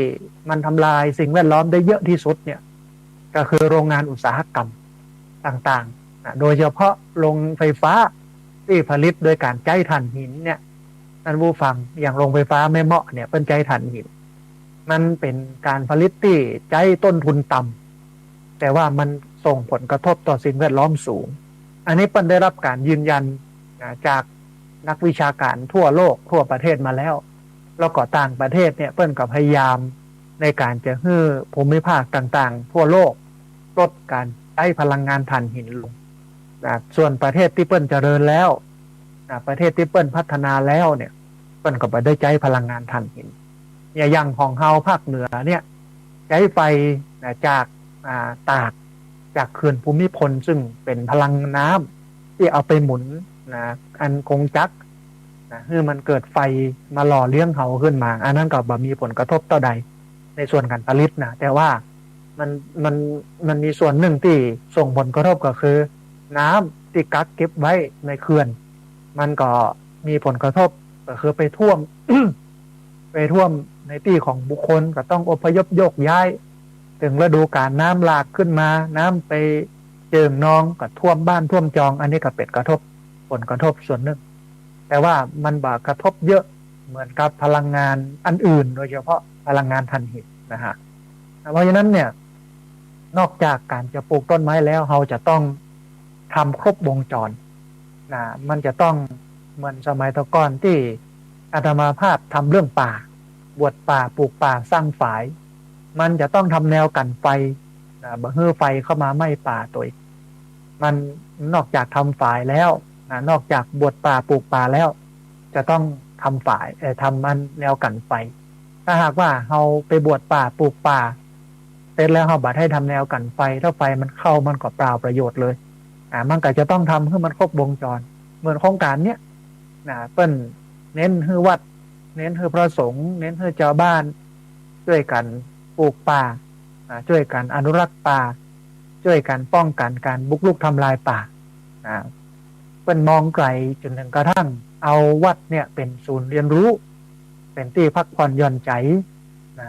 มันทำลายสิ่งแวดล้อมได้เยอะที่สุดเนี่ยก็คือโรงงานอุตสาหกรรมต่างๆโดยเฉพาะโรงไฟฟ้าที่ผลิตโดยการใช้ถ่านหินเนี่ยท่านผู้ฟังอย่างโรงไฟฟ้าแม่เมาะเนี่ยเป็นใช้ถ่านหินมันเป็นการผลิตที่ใช้ต้นทุนต่ำแต่ว่ามันส่งผลกระทบต่อสิ่งแวดล้อมสูงอันนี้เปิ้ลได้รับการยืนยันจากนักวิชาการทั่วโลกทั่วประเทศมาแล้วแล้วก็ต่างประเทศเนี่ยเปิ้ลก็พยายามในการจะให้ภูมิภาคต่างๆทั่วโลกลดการใช้พลังงานถ่านหินลงส่วนประเทศที่เปิ้ลเจริญแล้วประเทศที่เปิ้ลพัฒนาแล้วเนี่ยเปิ้ลก็ไปได้ใช้พลังงานถ่านหินอย่างของเฮาภาคเหนือเนี่ยใช้ไฟจากตากจากเขื่อนภูมิพลซึ่งเป็นพลังน้ำที่เอาไปหมุนอันกงจักรให้มันเกิดไฟมาหล่อเลี้ยงเขาขึ้นมาอันนั้นก็บ่มีผลกระทบต่อใดในส่วนการผลิตนะแต่ว่ามันมีส่วนหนึ่งที่ส่งผลกระทบก็คือน้ำที่กักเก็บไว้ในเขื่อนมันก็มีผลกระทบก็คือไปท่วม ไปท่วมในที่ของบุคคลก็ต้องอพยพโยกย้ายถึงฤดูกาลน้ำหลากขึ้นมาน้ำไปเจิ่งนองก็ท่วมบ้านท่วมจองอันนี้ก็เป็นกระทบผลกระทบส่วนหนึ่งแต่ว่ามันบ่กระทบเยอะเหมือนกับพลังงานอันอื่นโดยเฉพาะพลังงานถ่านหินนะฮะเพราะฉะนั้นเนี่ยนอกจากการจะปลูกต้นไม้แล้วเราจะต้องทำครบวงจรมันจะต้องเหมือนสมัยตะก่อนที่อาตมาภาพทำเรื่องป่าบวชป่าปลูกป่าสร้างฝายมันจะต้องทำแนวกันไฟบ่ให้ไฟเข้ามาไหม้ป่าตัวมันนอกจากทำฝายแล้วนอกจากบวชป่าปลูกป่าแล้วจะต้องทำฝายทำมันแนวกันไฟถ้าหากว่าเราไปบวชป่าปลูกป่าเสร็จแล้วเราบัดให้ทำแนวกันไฟถ้าไฟมันเข้ามันก็เปล่าประโยชน์เลยมันก็จะต้องทำให้มันครบวงจรเหมือนโครงการเนี้ยเปิ้นเน้นให้วัดเน้นให้พระสงฆ์เน้นให้ชาวบ้านช่วยกันปลูกป่าช่วยกันอนุรักษ์ป่าช่วยกันป้องกันการบุกรุกทำลายป่า เป็นมองไกลจนถึงกระทั่งเอาวัดเนี่ยเป็นศูนย์เรียนรู้เป็นที่พักผ่อนหย่อนใจนะ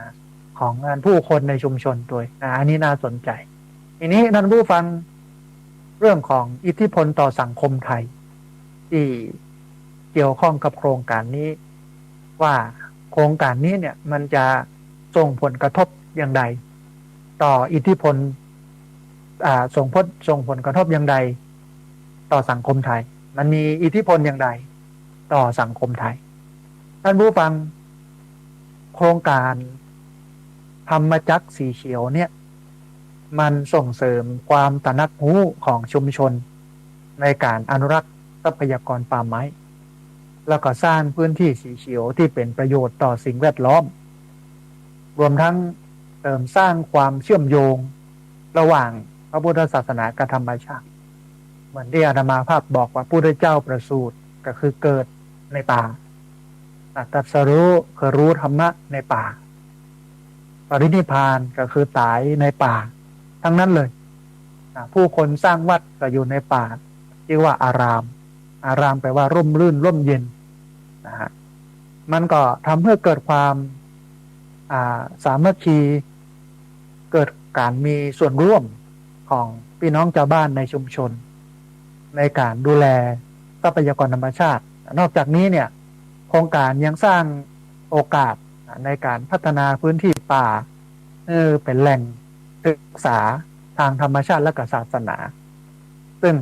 ของงานผู้คนในชุมชนตัวอันนี้น่าสนใจทีนี้ท่านผู้ฟังเรื่องของอิทธิพลต่อสังคมไทยที่เกี่ยวข้องกับโครงการนี้ว่าโครงการนี้เนี่ยมันจะส่งผลกระทบอย่างไรต่ออิทธิพลส่งผลกระทบอย่างไรต่อสังคมไทยมันมีอิทธิพลอย่างไรต่อสังคมไทยท่านผู้ฟังโครงการธรรมจักรสีเขียวเนี่ยมันส่งเสริมความตระหนักรู้ของชุมชนในการอนุรักษ์ทรัพยากรป่าไม้แล้วก็สร้างพื้นที่สีเขียวที่เป็นประโยชน์ต่อสิ่งแวดล้อมรวมทั้งเสริมสร้างความเชื่อมโยงระหว่างพระพุทธศาสนากับธรรมชาติเหมือนที่อาตมาภาพบอกว่าพระพุทธเจ้าประสูติก็คือเกิดในป่าตรัสรู้คือรู้ธรรมะในป่าปรินิพพานก็คือตายในป่าทั้งนั้นเลยผู้คนสร้างวัดก็อยู่ในป่าชื่อว่าอารามแปลว่าร่มรื่นร่มเย็นนะฮะมันก็ทำให้เกิดความสามัคคีเกิดการมีส่วนร่วมของพี่น้องชาวบ้านในชุมชนในการดูแลทรัพยากรธรรมชาตินอกจากนี้เนี่ยโครงการยังสร้างโอกาสในการพัฒนาพื้นที่ป่าเป็นแหล่งศึกษาทางธรรมชาติและศาสนาซึ่ง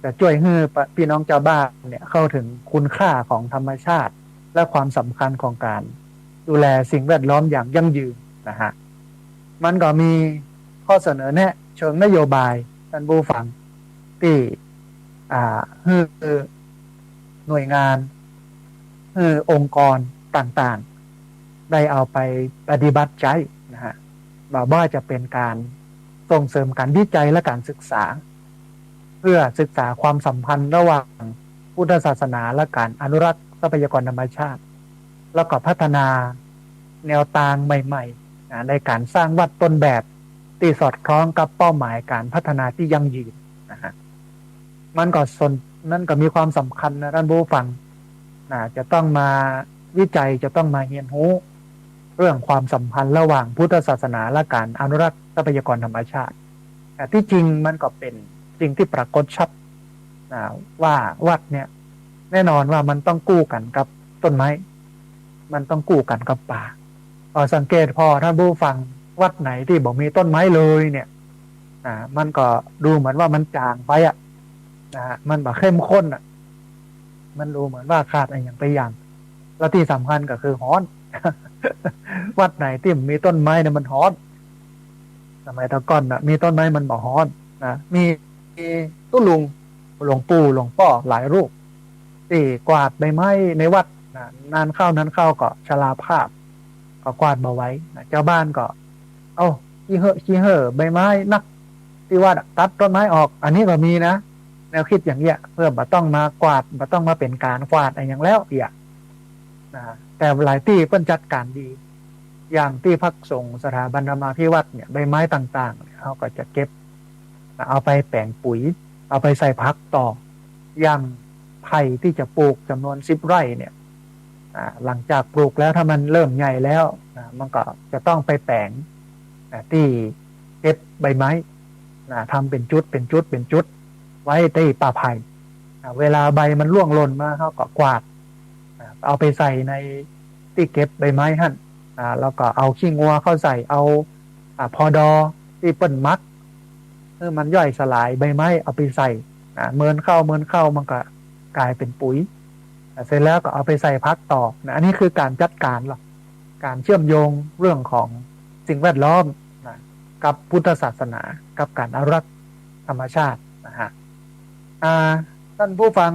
จะช่วยให้พี่น้องชาวบ้านเนี่ยเข้าถึงคุณค่าของธรรมชาติและความสำคัญของการดูแลสิ่งแวดล้อมอย่างยั่งยืนนะฮะมันก็มีข้อเสนอแนะเชิงนโยบายท่านผู้ฟังที่หน่วยงานองค์กรต่างๆได้เอาไปปฏิบัติใช้นะฮะว่าจะเป็นการส่งเสริมการวิจัยและการศึกษาเพื่อศึกษาความสัมพันธ์ระหว่างพุทธศาสนาและการอนุรักษ์ทรัพยากรธรรมชาติแล้วก็พัฒนาแนวทางใหม่ๆในการสร้างวัดต้นแบบที่สอดคล้องกับเป้าหมายการพัฒนาที่ยั่งยืนนะฮะมันก็มีความสำคัญนะท่านผู้ฟังจะต้องมาวิจัยจะต้องมาเรียนรู้เรื่องความสัมพันธ์ระหว่างพุทธศาสนาและการอนุรักษ์ทรัพยากรธรรมชาติแต่ที่จริงมันก็เป็นสิ่งที่ปรากฏชัดว่าวัดเนี่ยแน่นอนว่ามันต้องกู้กันกับต้นไม้มันต้องกู้กันกับป่าสังเกตพอท่านผู้ฟังวัดไหนที่บอกมีต้นไม้เลยเนี่ยมันก็ดูเหมือนว่ามันจางไปมันแบบเข้มข้นมันดูเหมือนว่าขาดอะไรอย่างไปอย่างแล้วที่สำคัญก็คือฮ้อน วัดไหนที่มีต้นไม้เนี่ยมันฮ้อนสมัยตะก่อนมีต้นไม้มันบอกฮ้อนมีตู้ลุงหลวงปู่หลวงพ่อหลายรูปที่กวาดใบไม้ในวัดนานเข้านั้นเข้าก็ชราภาพก็กวาดมาไว้เจ้าบ้านก็เอาขี้เหอะใบไม้นักที่ว่าตัดต้นไม้ออกอันนี้ก็มีนะแนวคิดอย่างเงี้ยเพื่อบ่ต้องมากวาดบ่ต้องมาเป็นการกวาดอะไรอย่างแล้วแต่หลายที่เพิ่นจัดการดีอย่างที่พักสงฆ์สถาบันธรรมาภิวัตน์เนี่ยใบไม้ต่างๆเขาก็จะเก็บเอาไปแปลงปุ๋ยเอาไปใส่พักต่ออย่างไผ่ที่จะปลูกจำนวน10 ไร่เนี่ยหลังจากปลูกแล้วถ้ามันเริ่มใหญ่แล้วมันก็จะต้องไปแปลงที่เก็บใบไม้ทำเป็นจุดไว้ที่ป่าไผ่เวลาใบมันร่วงหล่นมาเขาก็กวาดเอาไปใส่ในที่เก็บใบไม้หั่นแล้วก็เอาขี้งัวเข้าใส่เอาพอดอที่เปิ้นมักมันย่อยสลายใบไม้เอาไปใส่เมินเข้ามันก็กลายเป็นปุ๋ยเสร็จแล้วก็เอาไปใส่พักต่ออันนี้คือการจัดการหรอกการเชื่อมโยงเรื่องของสิ่งแวดล้อมกับพุทธศาสนากับการอนุรักษ์ธรรมชาตินะฮะท่านผู้ฟัง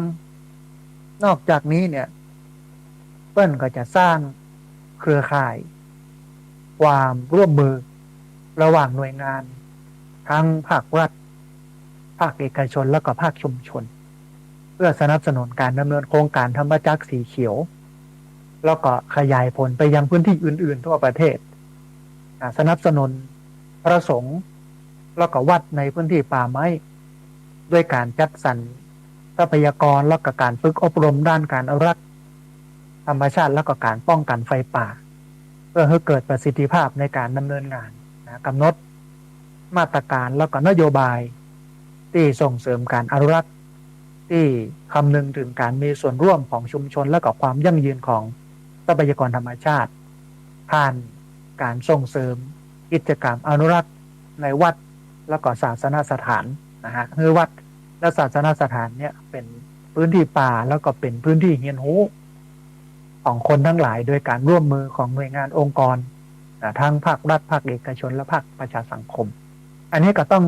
นอกจากนี้เนี่ยเปิ้ลก็จะสร้างเครือข่ายความร่วมมือระหว่างหน่วยงานทั้งภาครัฐภาคเอกชนและก็ภาคชุมชนเพื่อสนับสนุนการดำเนินโครงการธรรมจักรสีเขียวแล้วก็ขยายผลไปยังพื้นที่อื่นๆทั่วประเทศสนับสนุนพระสงฆ์แล้วก็วัดในพื้นที่ป่าไม้ด้วยการจัดสรรทรั รัพยากรแล้วก็การฝึกอบรมด้านการอนุรักษ์ธรรมชาติแล้วก็การป้องกันไฟป่าเพื่อให้เกิดประสิทธิภาพในการดำเนินงานกำหนดมาตรการแล้วก็นโยบายที่ส่งเสริมการอนุรักษ์ที่คำนึงถึงการมีส่วนร่วมของชุมชนและก็ความยั่งยืนของทรัพยากรธรรมชาติผ่านการส่งเสริมกิจกรรมอนุรักษ์ในวัดแล้วก็ศาสนสถานนะฮะคือวัดและศาสนสถานเนี่ยเป็นพื้นที่ป่าแล้วก็เป็นพื้นที่เฮียนหูของคนทั้งหลายโดยการร่วมมือของหน่วยงานองค์กรทั้งภาครัฐภาคเอกชนและภาคประชาสังคมอันนี้ก็ต้อง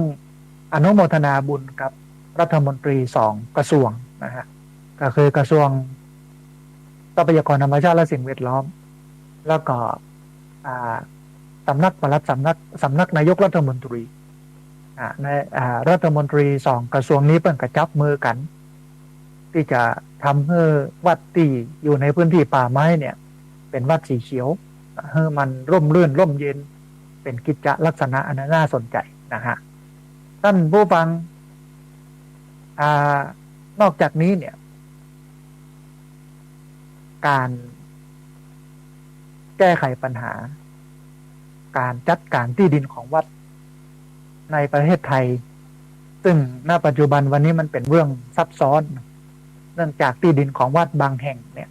อนุโมทนาบุญกับรัฐมนตรี2 กระทรวงนะฮะก็คือกระทรวงทรัพยากรธรรมชาติและสิ่งแวดล้อมแล้วก็สำนักปลัดสำนักนายกรัฐมนตรีในรัฐมนตรี2 กระทรวงนี้เพิ่งกระจับมือกันที่จะทำให้วัดที่อยู่ในพื้นที่ป่าไม้เนี่ยเป็นวัดสีเขียวให้มันร่มรื่นร่มเย็นเป็นกิจลักษณะอันน่าสนใจนะฮะท่านผู้ฟังนอกจากนี้เนี่ยการแก้ไขปัญหาการจัดการที่ดินของวัดในประเทศไทยซึ่งณปัจจุบันวันนี้มันเป็นเรื่องซับซ้อนเนื่องจากที่ดินของวัดบางแห่งเนี่ย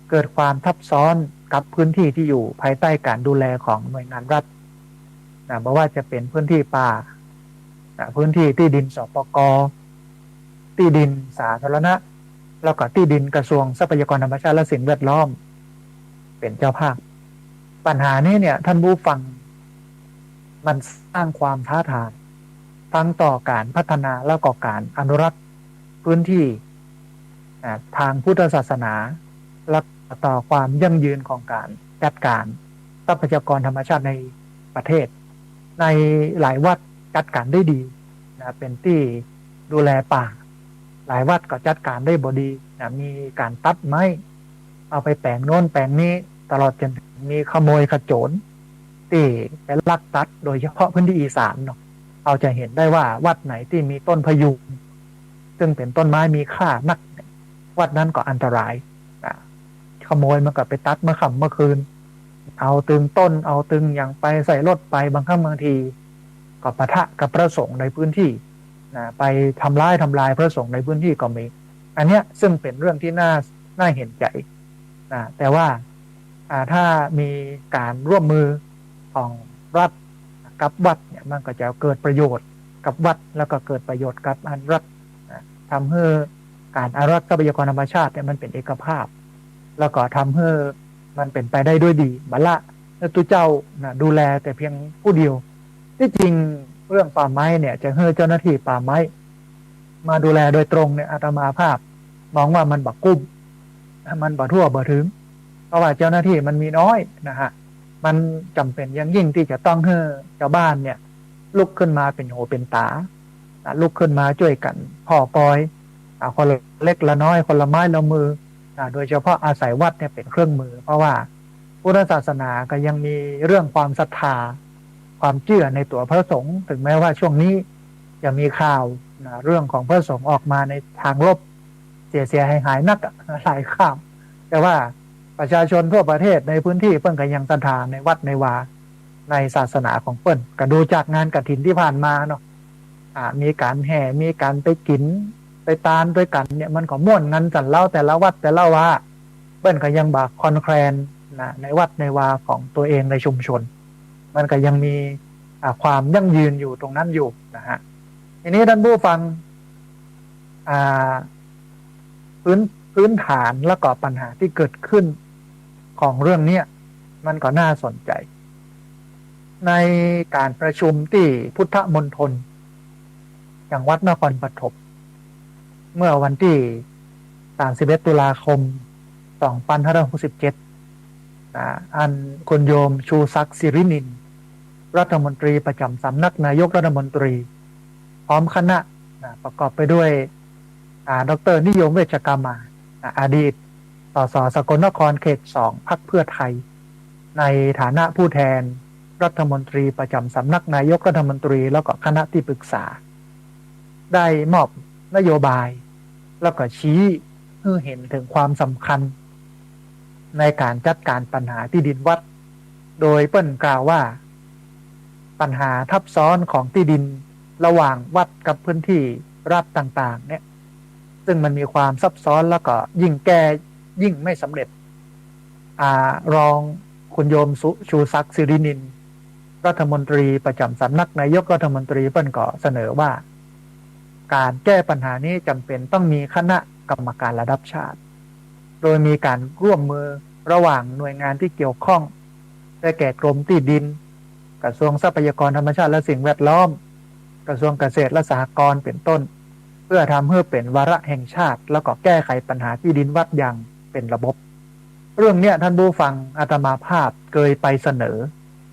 เกิดความทับซ้อนกับพื้นที่ที่อยู่ภายใต้การดูแลของหน่วยงานรัฐไม่ว่าจะเป็นพื้นที่ป่าพื้นที่ที่ดินสปก.ที่ดินสาธารณะแล้วก็ที่ดินกระทรวงทรัพยากรธรรมชาติและสิ่งแวดล้อมเป็นเจ้าภาพปัญหานี้เนี่ยท่านผู้ฟังมันสร้างความท้าทายทั้งต่อการพัฒนาแล้วก็การอนุรักษ์พื้นที่ทางพุทธศาสนาและต่อความยั่งยืนของการจัดการทรัพยากรธรรมชาติในประเทศในหลายวัดจัดการได้ดีเป็นที่ดูแลป่าหลายวัดก็จัดการได้บดีมีการตัดไม้เอาไปแปลงโน้นแปลงนี้ตลอดจนมีขโมยขโจรที่เป็นลักตัดโดยเฉพาะพื้นที่อีสานเนาะเราจะเห็นได้ว่าวัดไหนที่มีต้นพยุงซึ่งเป็นต้นไม้มีค่านักวัดนั้นก็อันตรายขโมยมันก็ไปตัดเมื่อค่ำเมื่อคืนเอาตึงต้นเอาตึงอย่างไปใส่รถไปบางครั้งบางทีก็ปะทะกับพระสงฆ์ในพื้นที่ไปทำลายพระสงฆ์ในพื้นที่ก็มีอันเนี้ยซึ่งเป็นเรื่องที่น่าเห็นใจแต่ว่าถ้ามีการร่วมมือของรัฐกับวัดเนี่ยมันก็จะเกิดประโยชน์กับวัดแล้วก็เกิดประโยชน์กับอันรัฐทำให้การอนุรักษ์ทรัพยากรธรรมชาติเนี่ยมันเป็นเอกภาพแล้วก็ทำให้มันเป็นไปได้ด้วยดีบัลละตัวเจ้าดูแลแต่เพียงผู้เดียวที่จริงเรื่องป่าไม้เนี่ยจะให้เจ้าหน้าที่ป่าไม้มาดูแลโดยตรงเนี่ยอาตมาภาพมองว่ามันบักกุ้มมันบ่ทั่วบ่ถึงเพราะว่าเจ้าหน้าที่มันมีน้อยนะฮะมันจำเป็นอย่างยิ่งที่จะต้องให้ชาวบ้านเนี่ยลุกขึ้นมาเป็นหูเป็นตาลุกขึ้นมาช่วยกันพ่อกอยคนละเล็กละน้อยคนละไม้ละมือโดยเฉพาะอาศัยวัดเนี่ยเป็นเครื่องมือเพราะว่าพุทธศาสนาก็ยังมีเรื่องความศรัทธาความเชื่อในตัวพระสงฆ์ถึงแม้ว่าช่วงนี้จะมีข่าวเรื่องของพระสงฆ์ออกมาในทางลบเสียหายนักหลายข่าวแต่ว่าประชาชนทั่วประเทศในพื้นที่เพิ่งก็ยังศรัทธาในวัดในวาในศาสนาของเปิ้นก็ดูจากงานกฐินที่ผ่านมาเนาะมีการแห่มีการไปกินไปตานด้วยกันเนี่ยมันก็ม่วนงันกันเล่าแต่ละวัดแต่ละวาเปิ้นก็ยังบากคอนแคลนในวัดในวาของตัวเองในชุมชนมันก็ยังมีความยั่งยืนอยู่ตรงนั้นอยู่นะฮะทีนี้ท่านผู้ฟังพื้นฐานและก็ปัญหาที่เกิดขึ้นของเรื่องนี้มันก็น่าสนใจในการประชุมที่พุทธมณฑลจังหวัดนครปฐมเมื่อวันที่31 ตุลาคม 2567อันคุณโยมชูศักดิ์สิรินินรัฐมนตรีประจำสำนักนายกรัฐมนตรีพร้อมคณะประกอบไปด้วยดร.นิยมเวชกรรมาอดีตสสสกลนครเขต 2พรรคเพื่อไทยในฐานะผู้แทนรัฐมนตรีประจำสำนักนายกรัฐมนตรีแล้วก็คณะที่ปรึกษาได้มอบนโยบาย แล้วก็ชี้ให้เห็นถึงความสำคัญในการจัดการปัญหาที่ดินวัดโดยเปิ้นกล่าวว่าปัญหาทับซ้อนของที่ดินระหว่างวัดกับพื้นที่รัฐต่างๆเนี่ยซึ่งมันมีความซับซ้อนแล้วก็ยิ่งแก้ยิ่งไม่สำเร็จรองคุณโยมชูศักดิ์สิรินินรัฐมนตรีประจำสำนักนายกรัฐมนตรีเปิ้นก็เสนอว่าการแก้ปัญหานี้จำเป็นต้องมีคณะกรรมการระดับชาติโดยมีการร่วมมือระหว่างหน่วยงานที่เกี่ยวข้องได้แก่กรมที่ดินกระทรวงทรัพยากรธรรมชาติและสิ่งแวดล้อมกระทรวงเกษตรและสหกรณ์เป็นต้นเพื่อทำให้เป็นวาระแห่งชาติแล้วก็แก้ไขปัญหาที่ดินวัดอย่างเป็นระบบเรื่องนี้ท่านผู้ฟังอาตมาภาพเคยไปเสนอ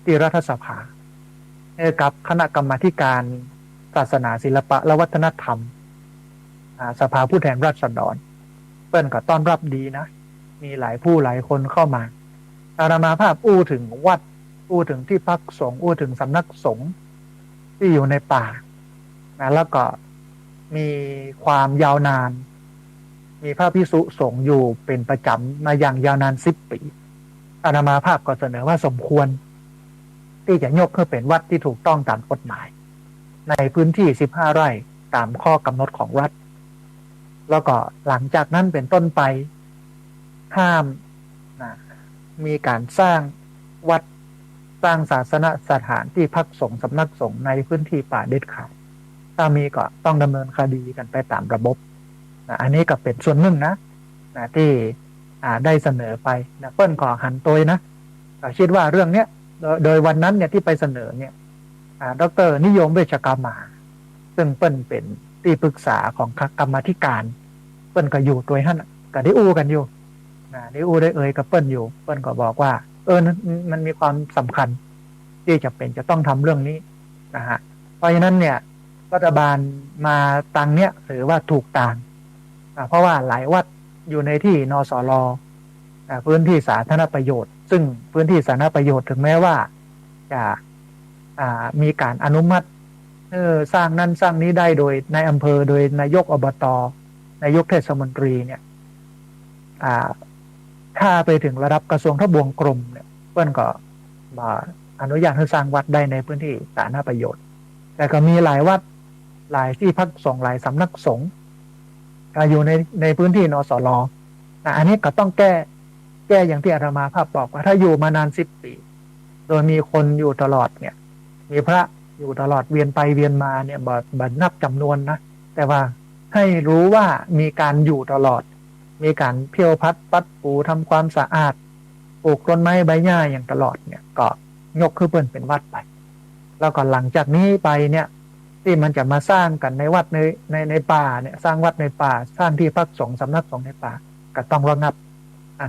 ที่รัฐสภากับคณะกรรมาการศาสนาศิลปะและวัฒนธรรมสภาผู้แทนราษฎรเปิ้นก็ต้อนรับดีนะมีหลายผู้หลายคนเข้ามาอาตมาภาพอู้ถึงวัดอู้ถึงที่พักสงฆ์อู้ถึงสำนักสงฆ์ที่อยู่ในป่าแล้วก็มีความยาวนานมีพระภิกษุสงฆ์อยู่เป็นประจำมาอย่างยาวนาน10 ปีอาตมาภาพก็เสนอว่าสมควรที่จะยกให้เป็นวัดที่ถูกต้องตามกฎหมายในพื้นที่15 ไร่ตามข้อกำหนดของรัฐแล้วก็หลังจากนั้นเป็นต้นไปห้ามมีการสร้างวัดสร้างศาสนสถานที่พักสงฆ์สำนักสงฆ์ในพื้นที่ป่าเด็ดขาดถ้ามีก็ต้องดำเนินคดีกันไปตามระบบอันนี้ก็เป็นส่วนหนึ่งนะที่ได้เสนอไปเปิ้ลก็หันตัวนะคิดว่าเรื่องเนี้ยโดยวันนั้นเนี่ยที่ไปเสนอเนี่ยดร.นิยมเวชกรรมาซึ่งเปิ้ลเป็นที่ปรึกษาของกรรมาธิการเปิ้ลก็อยู่ตัวท่านก็ได้อู้กันอยู่ได้อู้ได้กับเปิ้ลอยู่เปิ้ลก็บอกว่ามันมีความสำคัญที่จะต้องทำเรื่องนี้นะฮะเพราะฉะนั้นเนี่ยรัฐบาลมาตังเนี้ยถือว่าถูกตางเพราะว่าหลายวัดอยู่ในที่นสล.พื้นที่สาธารณประโยชน์ซึ่งพื้นที่สาธารณประโยชน์ถึงแม้ว่าจะมีการอนุมัติสร้างนั่นสร้างนี้ได้โดยในอำเภอโดยนายกอบต.นายกเทศมนตรีเนี่ยถ้าไปถึงระดับกระทรวงทบวงกรมเนี่ยเพื่อนก็อนุญาตให้สร้างวัดได้ในพื้นที่สาธารณประโยชน์แต่ก็มีหลายวัดหลายที่พักสงฆ์หลายสำนักสงฆ์อยู่ในพื้นที่นสล.อันนี้ก็ต้องแก้อย่างที่อาตมาภาพบอกว่าถ้าอยู่มานาน10 ปีโดยมีคนอยู่ตลอดเนี่ยมีพระอยู่ตลอดเวียนไปเวียนมาเนี่ยบ่นับจำนวนนะแต่ว่าให้รู้ว่ามีการอยู่ตลอดมีการเพี้ยวพัดปัดปูทำความสะอาดปลูกต้นไม้ใบหญ้าอย่างตลอดเนี่ยก็ยกขึ้นเป็นวัดไปแล้วก็หลังจากนี้ไปเนี่ยที่มันจะมาสร้างกันในวัดในป่าเนี่ยสร้างวัดในป่าสร้างที่พักสงฆ์สำนักสงฆ์ในป่าก็ต้องระงับ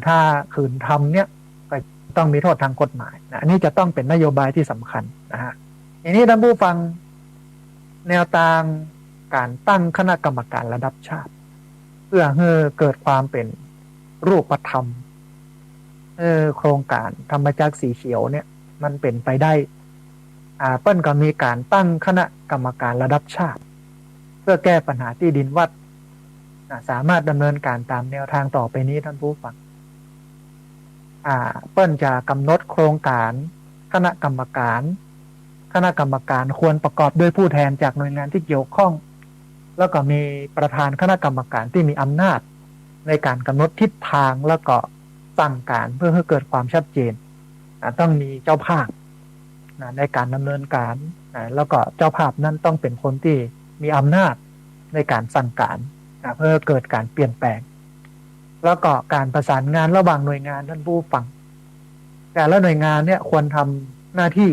ถ้าขืนทำเนี่ยก็ต้องมีโทษทางกฎหมายอันนี้จะต้องเป็นนโยบายที่สำคัญนะฮะทีนี้ท่านผู้ฟังแนวทางการตั้งคณะกรรมการระดับชาติเพื่อให้เกิดความเป็นรูปธรรมโครงการธรรมจักรสีเขียวเนี่ยมันเป็นไปได้เปิ้ลก็มีการตั้งคณะกรรมการระดับชาติเพื่อแก้ปัญหาที่ดินวัดสามารถดำเนินการตามแนวทางต่อไปนี้ท่านผู้ฟังเปิ้ลจะกำหนดโครงการคณะกรรมการควรประกอบด้วยผู้แทนจากหน่วยงานที่เกี่ยวข้องแล้วก็มีประธานคณะกรรมการที่มีอำนาจในการกำหนดทิศทางแล้วก็สั่งการเพื่อให้เกิดความชัดเจนต้องมีเจ้าภาพในการดำเนินการแล้วก็เจ้าภาพนั้นต้องเป็นคนที่มีอำนาจในการสั่งการเพื่อเกิดการเปลี่ยนแปลงแล้วก็การประสานงานระหว่างหน่วยงานท่านผู้ฟังแต่ละหน่วยงานเนี่ยควรทำหน้าที่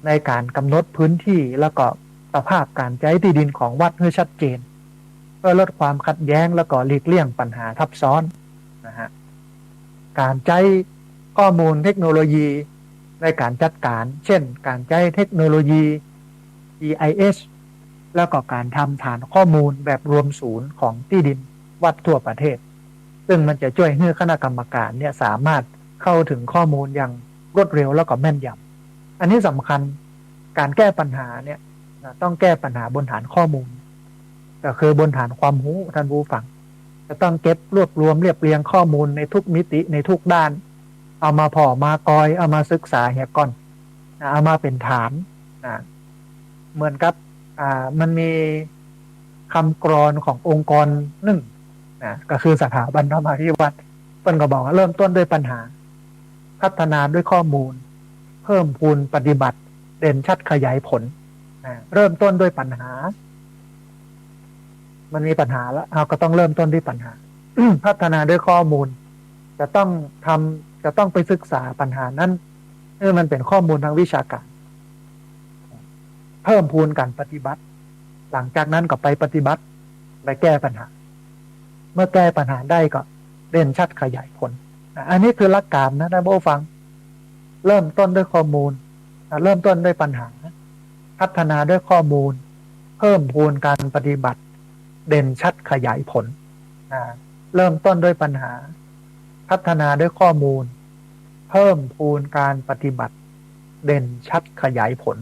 ในการกำหนดพื้นที่แล้วก็สภาพการใช้ที่ดินของวัดให้ชัดเจนเพื่อลดความขัดแย้งแล้วก็หลีกเลี่ยงปัญหาทับซ้อนนะฮะการใช้ข้อมูลเทคโนโลยีในการจัดการเช่นการใช้เทคโนโลยี GIS แล้วก็การทำฐานข้อมูลแบบรวมศูนย์ของที่ดินวัดทั่วประเทศซึ่งมันจะช่วยให้คณะกรรมการเนี่ยสามารถเข้าถึงข้อมูลอย่างรวดเร็วแล้วก็แม่นยำอันนี้สำคัญการแก้ปัญหาเนี่ยต้องแก้ปัญหาบนฐานข้อมูล ก็คือบนฐานความรู้ท่านผู้ฟังจะต้องเก็บรวบรวมเรียบเรียงข้อมูลในทุกมิติในทุกด้านเอามาพอมากอยเอามาศึกษาเหี่ยก่อนเอามาเป็นฐานเหมือนกับมันมีคำกรอนขององค์กรหนึ่งก็คือสถาบันธรรมาภิวัตน์เพิ่นก็บอกว่าเริ่มต้นด้วยปัญหาพัฒนาด้วยข้อมูลเพิ่มพูนปฏิบัติเด่นชัดขยายผลเริ่มต้นด้วยปัญหามันมีปัญหาแล้วเราก็ต้องเริ่มต้นที่ปัญหา พัฒนาด้วยข้อมูลจะต้องไปศึกษาปัญหานั้นมันเป็นข้อมูลทางวิชาการเพิ่มพูนการปฏิบัติหลังจากนั้นก็ไปปฏิบัติไปแก้ปัญหาเมื่อแก้ปัญหาได้ก็เด่นชัดขยายผลอันนี้คือหลักการนะท่านผู้ฟังเริ่มต้นด้วยข้อมูลเริ่มต้นด้วยปัญหาพัฒนาด้วยข้อมูลเพิ่มพูนการปฏิบัติเด่นชัดขยายผลเริ่มต้นด้วยปัญหาพัฒนาด้วยข้อมูลเพิ่มพูนการปฏิบัติเด่นชัดขยายผล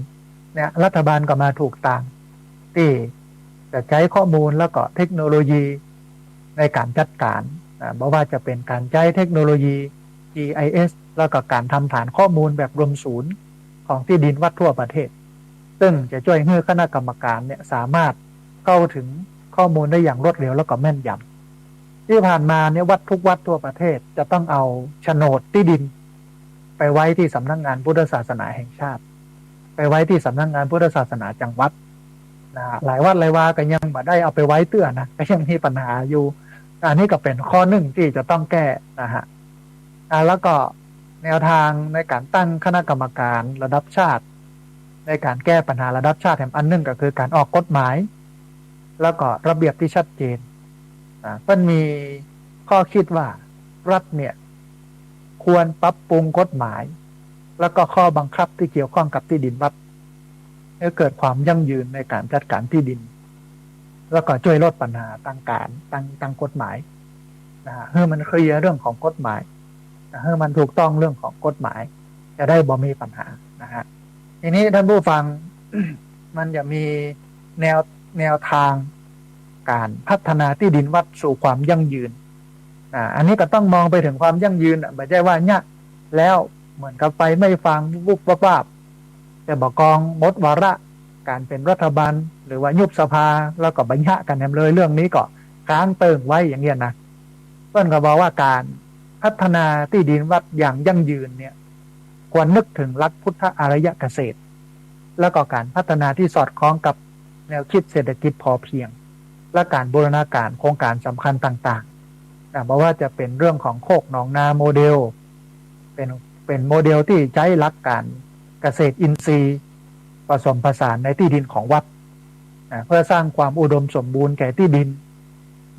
เนี่ยรัฐบาลก็มาถูกทางที่จะใช้ข้อมูลแล้วก็เทคโนโลยีในการจัดการไม่ว่าจะเป็นการใช้เทคโนโลยี GIS แล้วก็การทำฐานข้อมูลแบบรวมศูนย์ของที่ดินวัดทั่วประเทศซึ่งจะช่วยให้คณะกรรมการเนี่ยสามารถเข้าถึงข้อมูลได้อย่างรวดเร็วแล้วก็แม่นยำที่ผ่านมาเนี่ยวัดทุกวัดทั่วประเทศจะต้องเอาโฉนดที่ดินไปไว้ที่สำนักงานพุทธศาสนาแห่งชาติไปไว้ที่สำนักงานพุทธศาสนาจังหวัดหลายวัดหลายวาก็ยังไม่ได้เอาไปไว้เตื้อนะก็ยังมีปัญหาอยู่อันนี้ก็เป็นข้อหนึ่งที่จะต้องแก้นะฮะแล้วก็แนวทางในการตั้งคณะกรรมการระดับชาติในการแก้ปัญหาระดับชาติแห่งอันหนึ่งก็คือการออกกฎหมายแล้วก็ระเบียบที่ชัดเจนมันมีข้อคิดว่ารัฐเนี่ยควรปรับปรุงกฎหมายแล้วก็ข้อบังคับที่เกี่ยวข้องกับที่ดินวัดให้เกิดความยั่งยืนในการจัดการที่ดินแล้วก็ช่วยลดปัญหาตั้งกฎหมายให้มันเคลียร์เรื่องของกฎหมายให้มันถูกต้องเรื่องของกฎหมายจะได้บ่มีปัญหานะฮะทีนี้ท่านผู้ฟัง มันจะมีแนวทางการพัฒนาที่ดินวัดสู่ความยั่งยืนอันนี้ก็ต้องมองไปถึงความยั่งยืนไม่ใช่ว่าเนี่ยแล้วเหมือนกับไฟไม่ฟังวุบวับแต่บอกกองหมดวาระการเป็นรัฐบาลหรือว่ายุบสภาแล้วก็บัญญัติกันเลยเรื่องนี้ก็ค้างเติ่งไว้อย่างเงี้ยนะเพื่อนก็บอกว่าการพัฒนาที่ดินวัดอย่างยั่งยืนเนี่ยควรนึกถึงหลักพุทธอารยเกษตรแล้วก็การพัฒนาที่สอดคล้องกับแนวคิดเศรษฐกิจพอเพียงและการบูรณาการโครงการสำคัญต่างๆบอกว่าจะเป็นเรื่องของโคกหนองนาโมเดลเป็นโมเดลที่ใช้หลักการเกษตรอินทรีย์ผสมผสานในที่ดินของวัดเพื่อสร้างความอุดมสมบูรณ์แก่ที่ดิน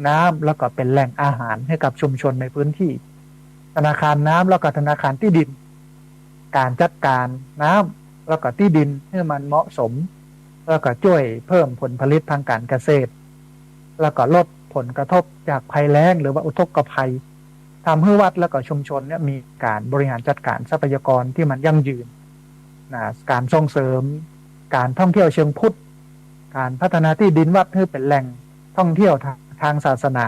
น้ำแล้วก็เป็นแหล่งอาหารให้กับชุมชนในพื้นที่ธนาคารน้ำแล้วก็ธนาคารที่ดินการจัดการน้ำแล้วก็ที่ดินให้มันเหมาะสมแล้วก็ช่วยเพิ่มผลผลิตทางการเกษตรแล้วก็ลดผลกระทบจากภัยแล้งหรือว่าอุทกภัยทำให้วัดแล้วก็ชุมชนเนี่ยมีการบริหารจัดการทรัพยากรที่มันยั่งยืนการส่งเสริมการท่องเที่ยวเชิงพุทธการพัฒนาที่ดินวัดให้เป็นแหล่งท่องเที่ยวทางศาสนา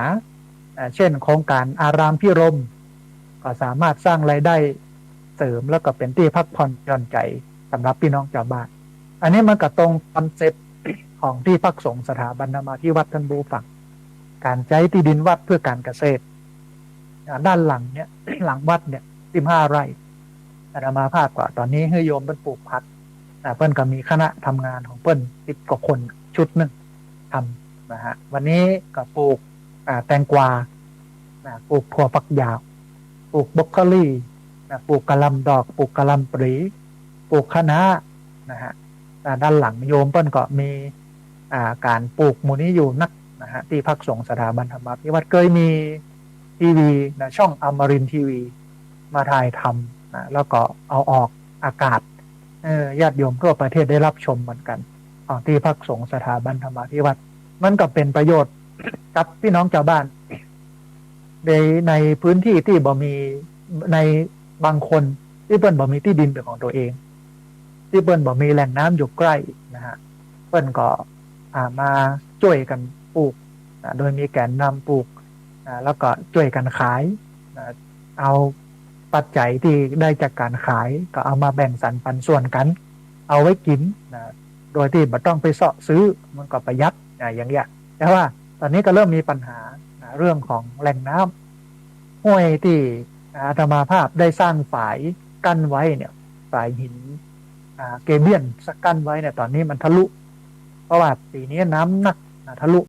เช่นโครงการอารามพิรมก็สามารถสร้างรายได้เสริมแล้วก็เป็นที่พักผ่อนหย่อนใจสำหรับพี่น้องชาวบ้านอันนี้มันก็ตรงคอนเซ็ปต์ของที่พักสงฆ์สถาบันธรรมาภิวัตน์ท่านผู้ฟังการใช้ที่ดินวัดเพื่อการเกษตรด้านหลังเนี่ย หลังวัดเนี่ย15 ไร่อาตมาภาพกว่าตอนนี้ให้โยมเปิ้นปลูกผักเปิ้นก็มีคณะทำงานของเปิ้น10 กว่าคนชุดนึงทำนะฮะวันนี้ก็ปลูกแตงกวาปลูกถั่วฝักยาวปลูกบรอกโคลีปลูกกะหล่ำดอกปลูกกะหล่ำปลีปลูกคะน้านะฮะด้านหลังโยมเปิ้นก็มีการปลูกหมู่นี้อยู่นักนะฮะที่พักสงฆ์สถาบันธรรมาภิวัตน์เคยมีทีวีนะช่องอมรินทร์ทีวีมาถ่ายทำนะแล้วก็เอาออกอากาศญาติโยมทั่วประเทศได้รับชมเหมือนกันที่พักสงฆ์สถาบันธรรมาภิวัตน์มันก็เป็นประโยชน์กับพี่น้องชาวบ้านในพื้นที่ที่บ่มีในบางคนที่เปิ้นบ่มีที่ดินเป็นของตัวเองที่เปิ้นบ่มีแหล่งน้ำอยู่ใกล้นะฮะเปิ้นก็มาช่วยกัน ปลูกโดยมีแกนนำปลูกแล้วก็ช่วยกันขายนะเอาปัจจัยที่ได้จากการขายก็เอามาแบ่งสรรปันส่วนกันเอาไว้กินนะโดยที่ไม่ต้องไปเสาะซื้อมันก็ประหยัดอย่างเงี้ยแต่ว่าตอนนี้ก็เริ่มมีปัญหาเรื่องของแหล่งน้ำห้วยที่อาตมาภาพได้สร้างฝายกั้นไว้เนี่ยฝายหินเกเบียนสักกั้นไว้เนี่ยตอนนี้มันทะลุเพราะว่าปีนี้น้ำหนักทะลุ